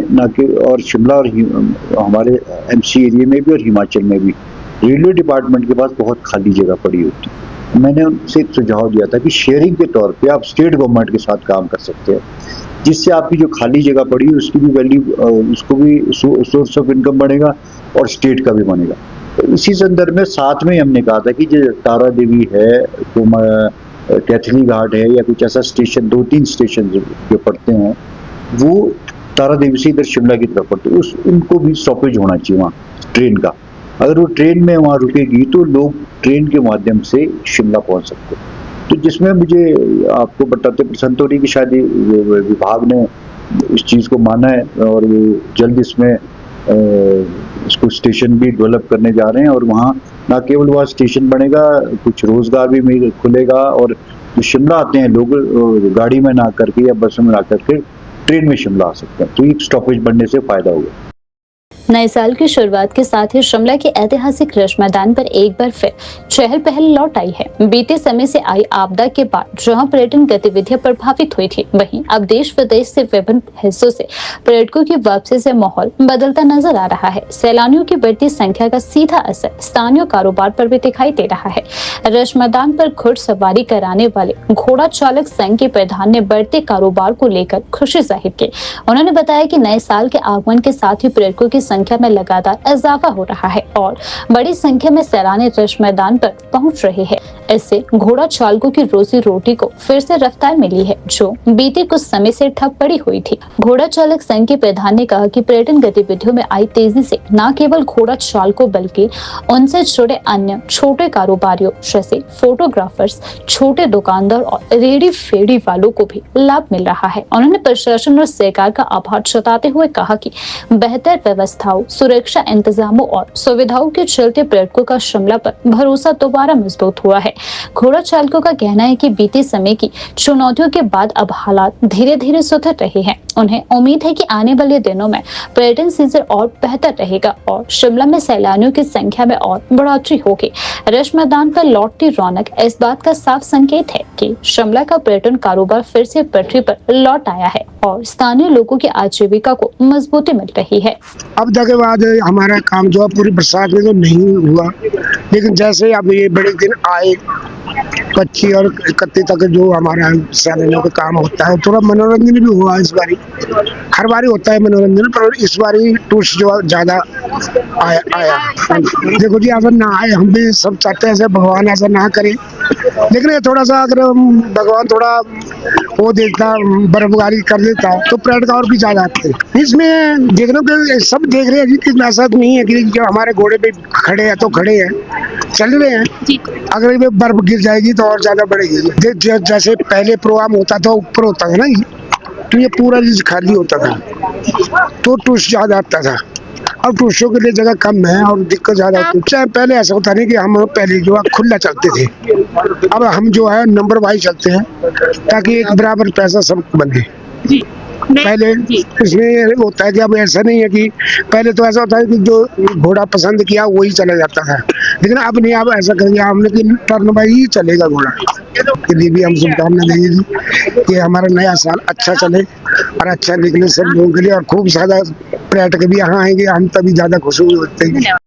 Speaker 8: और शिमला और हमारे एमसी एरिया में भी और हिमाचल में भी रेलवे डिपार्टमेंट के पास बहुत खाली जगह पड़ी होती है। मैंने उनसे एक सुझाव दिया था कि शेयरिंग के तौर पे आप स्टेट गवर्नमेंट के साथ काम कर सकते हैं, जिससे आपकी जो खाली जगह पड़ी है उसकी भी वैल्यू, उसको भी सोर्स ऑफ इनकम बनेगा और स्टेट का भी बनेगा। तो इसी संदर्भ में साथ में हमने कहा था कि जो तारा देवी है, तो कैथली घाट है, या कुछ ऐसा स्टेशन, 2-3 स्टेशन जो पड़ते हैं वो तारा देवी से इधर शिमला की तरफ पड़ते हैं, उनको भी स्टॉपेज होना चाहिए वहाँ ट्रेन का। अगर वो ट्रेन में वहाँ रुकेगी तो लोग ट्रेन के माध्यम से शिमला पहुँच सकते हैं। तो जिसमें मुझे आपको बताते प्रसन्न हो रही कि शायद विभाग ने इस चीज़ को माना है और वो जल्द इसमें इसको स्टेशन भी डेवलप करने जा रहे हैं। और वहाँ ना केवल वहाँ स्टेशन बनेगा, कुछ रोजगार भी खुलेगा और जो शिमला आते हैं लोग गाड़ी में ना करके या बस में ना करके ट्रेन में शिमला आ सकते हैं। तो एक स्टॉपेज बनने से फायदा होगा।
Speaker 1: नए साल की शुरुआत के साथ ही शिमला के ऐतिहासिक रश मैदान पर एक बार फिर चहल पहल लौट आई है। बीते समय से आई आपदा के बाद जहां पर्यटन गतिविधियां प्रभावित हुई थी, वहीं अब देश विदेश से विभिन्न हिस्सों से पर्यटकों की वापसी से माहौल बदलता नजर आ रहा है। सैलानियों की बढ़ती संख्या का सीधा असर स्थानीय कारोबार पर भी दिखाई दे रहा है। रश मैदान पर घुड़सवारी कराने वाले घोड़ा चालक संघ के प्रधान ने बढ़ते कारोबार को लेकर खुशी जाहिर की। उन्होंने बताया कि नए साल के आगमन के साथ ही पर्यटकों की संख्या में लगातार इजाफा हो रहा है और बड़ी संख्या में सैलानी रश मैदान पर पहुंच रहे हैं। इससे घोड़ा चालकों की रोजी रोटी को फिर से रफ्तार मिली है, जो बीते कुछ समय से ठप पड़ी हुई थी। घोड़ा चालक संघ के प्रधान ने कहा कि पर्यटन गतिविधियों में आई तेजी से न केवल घोड़ा चालकों बल्कि उनसे जुड़े अन्य छोटे कारोबारियों जैसे फोटोग्राफर्स, छोटे दुकानदार और रेडी फेरी वालों को भी लाभ मिल रहा है। उन्होंने प्रशासन और सरकार का आभार जताते हुए कहा कि बेहतर व्यवस्थाओं, सुरक्षा इंतजामों और सुविधाओं के चलते पर्यटकों का शिमला पर भरोसा दोबारा मजबूत हुआ है। घोड़ा चालकों का कहना है कि बीते समय की चुनौतियों के बाद अब हालात धीरे धीरे सुधर रहे हैं। उन्हें उम्मीद है कि आने वाले दिनों में पर्यटन सीजन और बेहतर रहेगा और शिमला में सैलानियों की संख्या में और बढ़ोतरी होगी। रश मैदान पर लौटती रौनक इस बात का साफ संकेत है कि शिमला का पर्यटन कारोबार फिर से पटरी पर लौट आया है और स्थानीय लोगों की आजीविका को मजबूती मिल रही है।
Speaker 9: अब तक के बाद हमारा काम जो है पूरी बरसात में तो नहीं हुआ, लेकिन जैसे अब ये बड़े दिन आए 25 और 31 तक जो हमारा सैलानियों का काम होता है, थोड़ा मनोरंजन भी हुआ इस बारी। हर बारी होता है मनोरंजन, पर इस बारी टूरिस्ट जो ज्यादा आया। देखो जी, ऐसा ना आए, हम भी सब चाहते हैं ऐसे भगवान ऐसा ना करे, लेकिन ये थोड़ा सा अगर भगवान थोड़ा वो देखता, बर्फबारी कर देता तो पर्यटक और भी ज्यादा आते। इसमें देख रहे हो सब देख रहे हैं कि ऐसा तो नहीं है कि जो हमारे घोड़े पे खड़े हैं तो खड़े हैं, चल रहे हैं। अगर ये बर्फ गिर जाएगी तो और ज्यादा बढ़ेगी। जैसे पहले प्रोग्राम होता था ऊपर होता था ना, तो ये पूरा चीज खाली होता था तो टूरिस्ट ज्यादा आता था। अब टूरिस्टों के लिए जगह कम है और दिक्कत ज्यादा होती है। चाहे पहले ऐसा होता नहीं कि हम पहले जो है खुला चलते थे, अब हम जो है नंबर वाइज चलते हैं ताकि एक बराबर पैसा सबको बने। पहले इसमें होता है कि अब ऐसा नहीं है कि पहले तो ऐसा होता है कि जो घोड़ा पसंद किया वही चला जाता था, लेकिन अब नहीं, अब ऐसा करेंगे हमने कि टर्न बाई ही चलेगा घोड़ा। के लिए भी हम शुभकामना देंगे कि हमारा नया साल अच्छा चले और अच्छा निकले सब लोगों के लिए, और खूब ज्यादा पर्यटक भी यहाँ आएंगे, हम तभी ज्यादा खुश होते हैं।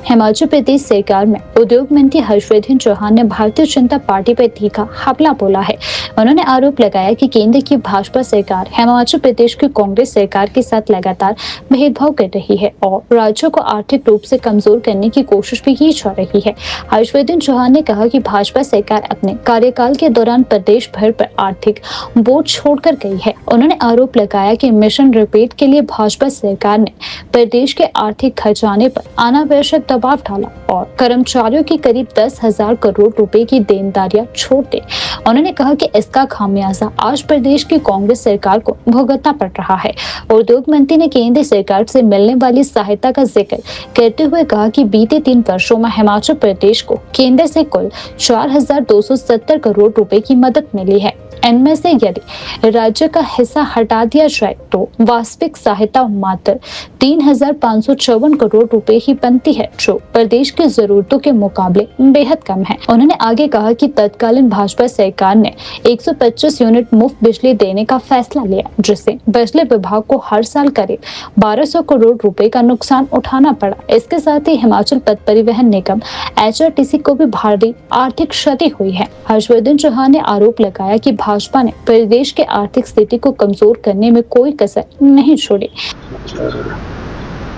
Speaker 1: हिमाचल प्रदेश सरकार में उद्योग मंत्री हर्षवर्धन चौहान ने भारतीय जनता पार्टी पर तीखा हमला बोला है। उन्होंने आरोप लगाया कि केंद्र की भाजपा सरकार हिमाचल प्रदेश की कांग्रेस सरकार के साथ लगातार भेदभाव कर रही है और राज्यों को आर्थिक रूप से कमजोर करने की कोशिश भी की जा रही है। हर्षवर्धन चौहान ने कहा कि भाजपा सरकार अपने कार्यकाल के दौरान प्रदेश भर पर आर्थिक बोझ छोड़कर गई है। उन्होंने आरोप लगाया कि मिशन रिपीट के लिए भाजपा सरकार ने प्रदेश के आर्थिक खजाने पर अनावश्यक दबाव डाला और कर्मचारियों की करीब 10,000 करोड़ रुपए की देनदारियां छोड़ दी। उन्होंने कहा कि इसका खामियाजा आज प्रदेश की कांग्रेस सरकार को भुगतना पड़ रहा है। उद्योग मंत्री ने केंद्र सरकार से मिलने वाली सहायता का जिक्र करते हुए कहा कि बीते 3 वर्षों में हिमाचल प्रदेश को केंद्र से कुल 4,270 करोड़ रुपए की मदद मिली है। इनमें से यदि राज्य का हिस्सा हटा दिया जाए तो वास्तविक सहायता मात्र 3,554 करोड़ रुपए ही बनती है, जो प्रदेश की जरूरतों के मुकाबले बेहद कम है। उन्होंने आगे कहा कि तत्कालीन भाजपा सरकार ने 125 यूनिट मुफ्त बिजली देने का फैसला लिया, जिससे बिजली विभाग को हर साल करीब 1,200 करोड़ रुपए का नुकसान उठाना पड़ा। इसके साथ ही हिमाचल पथ परिवहन निगम HRTC को भी भारी आर्थिक क्षति हुई है। हर्षवर्धन चौहान ने आरोप लगाया कि भाजपा ने प्रदेश के आर्थिक स्थिति को कमजोर करने में कोई कसर नहीं छोड़ी।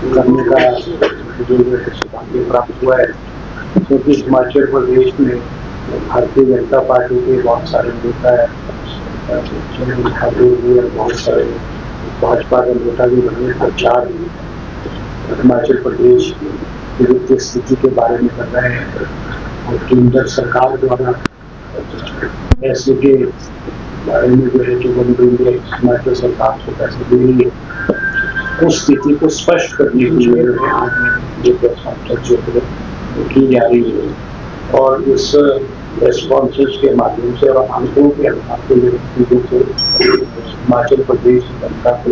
Speaker 10: करने का जो सौभाग्य प्राप्त हुआ है, क्योंकि हिमाचल प्रदेश में भारतीय जनता पार्टी के बहुत सारे नेता है, बहुत सारे भाजपा के नेता भी बने प्रचार हिमाचल प्रदेश की वित्तीय स्थिति के बारे में कर रहे हैं और केंद्र सरकार द्वारा पैसे के बारे में जो है कि हिमाचल सरकार को पैसे दे रही है, उस स्थिति को स्पष्ट करने के लिए ये चर्चा की जा रही है और इस रेस्पॉन्सेस के माध्यम से और आंकड़ों के आधार पर हिमाचल प्रदेश जनता को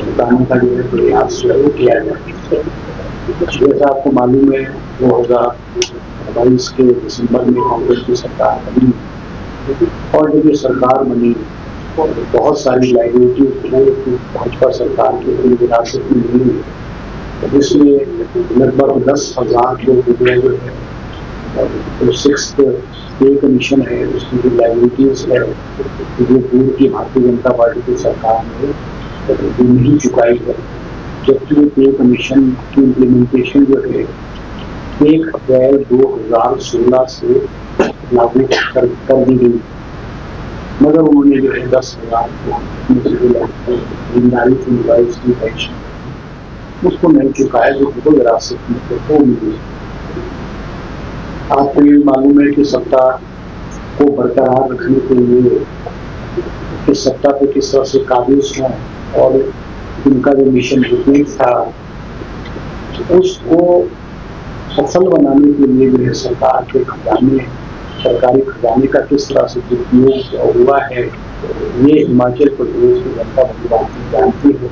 Speaker 10: बताने का जो है प्रयास जरूर किया जाए। जैसा आपको मालूम है 2022 के दिसंबर में कांग्रेस की सरकार बनी और जब ये सरकार बनी बहुत सारी लाइबिलिटी भाजपा सरकार की अपनी विरासत में मिली, जिसमें लगभग 10,000 रुपये जो है तो 6th पे कमीशन है, उसकी जो लाइबिलिटीज है जो पूर्व की भारतीय जनता पार्टी की सरकार ने नहीं चुकाई है, जबकि पे कमीशन की इम्प्लीमेंटेशन जो है 1 अप्रैल 2016 से लागू कर दी गई, मगर उन्होंने जो है 10,000 देनदारी की पेंशन उसको नहीं चुकाया, जो उनको विरासत में हो मिली। आपको ये मालूम है कि सत्ता को बरकरार रखने के लिए कि सत्ता पे किस तरह से काबिज हों और उनका जो मिशन रिपीट था उसको सफल बनाने के लिए जो है सरकार के खजाने सरकारी खजाने का किस तरह से दुरुपयोग हुआ है, ये हिमाचल प्रदेश की जनता भली जानती है।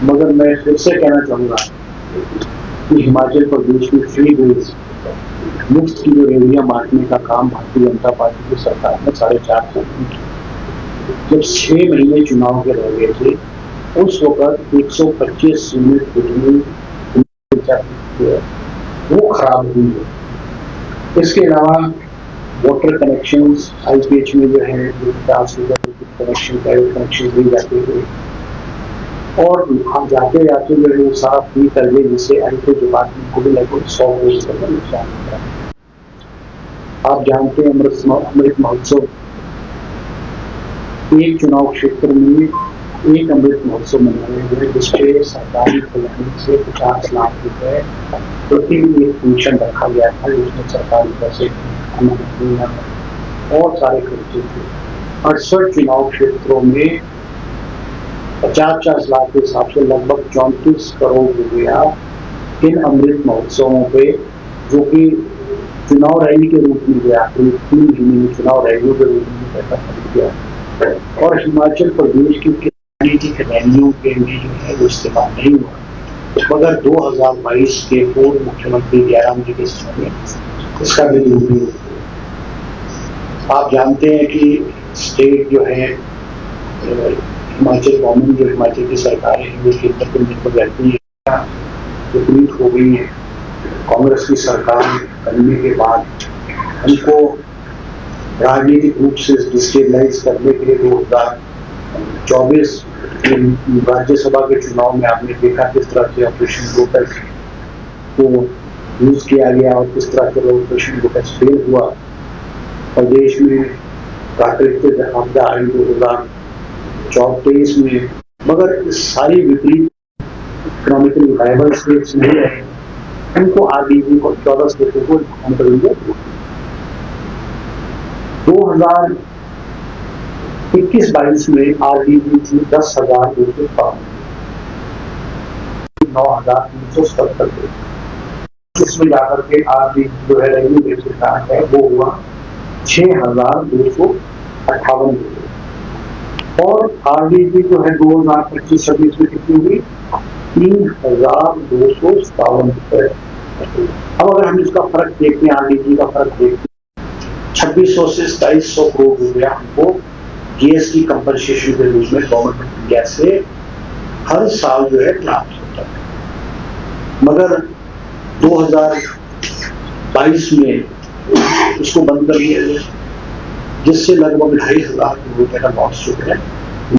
Speaker 10: मगर मैं फिर से कहना चाहूँगा कि हिमाचल प्रदेश में फ्री बेस मुफ्त की जो रेवड़ियाँ बांटने का काम भारतीय जनता पार्टी की सरकार ने 4.5 साल में किया। जब 6 महीने चुनाव के रह गए थे, उस वक्त 125 यूनिट बिजली वो खराब हुई है। इसके अलावा वाटर कनेक्शंस IPH में जो है 50 कनेक्शन प्राइवेट कनेक्शन दिए जाते थे और हम जाते जाते जो है वो सारा फ्री कर गए, जिससे IPH डिपार्टमेंट को भी लगभग 100 करोड़ रुपये का नुकसान हुआ। आप जानते हैं अमृत महोत्सव, एक चुनाव क्षेत्र में एक अमृत महोत्सव मनाए हुए, जिसके सरकारी खजाने से 50 लाख रुपए प्रति एक फंक्शन रखा गया था, जिसमें सरकारी पैसे और सारे खर्चे थे। 68 चुनाव क्षेत्रों में 50-50 लाख के हिसाब से लगभग 34 करोड़ रुपया इन अमृत महोत्सवों पे, जो कि चुनाव रैली के रूप में गया, 3 महीने में चुनाव रैलियों के रूप में पैसा खर्च गया। और हिमाचल प्रदेश की राजनीतिक रैलियों के लिए जो है वो इस्तेमाल नहीं हुआ, मगर 2022 के पूर्व मुख्यमंत्री जयराम जी के समय इसका भी दुरुपयोग। आप जानते हैं कि स्टेट जो है हिमाचल गवर्नमेंट, जो हिमाचल की सरकार है, वो केंद्र पर निर्भर रहती है, विपरीत हो गई है। कांग्रेस की सरकार बनने के बाद उनको राजनीतिक रूप से डिस्टेबलाइज करने के लिए 2024 राज्यसभा के चुनाव में आपने देखा किस तरह से ऑपरेशन लोटस को यूज किया गया और किस तरह से ऑपरेशन लोटस फेल हुआ। प्रदेश में प्राकृतिक आपदा आई 2023 में, मगर इस सारी विपरीत इकोनॉमिकली वायबल स्टेट्स नहीं रहे, उनको RDB को 14 स्टेटों को काउंटर दिया। 2021-22 में RDB थी 10,252, 9,377। इसमें जाकर के RDB जो है रेवेन्यू डेफिसिट है वो हुआ 6,258 और RDB जो है 2025-26 में कितनी हुई 3,257 रुपए। अब अगर हम इसका फर्क देखते हैं, RDB का फर्क देखते हैं, 2600 से 2700 करोड़ रुपया हमको GST कंपनसेशन के रूप में गवर्नमेंट ऑफ इंडिया से हर साल जो है प्राप्त होता है। मगर 2022 में उसको बंद कर दिया गया, जिससे लगभग 2,500 करोड़ रुपए का लॉस जो है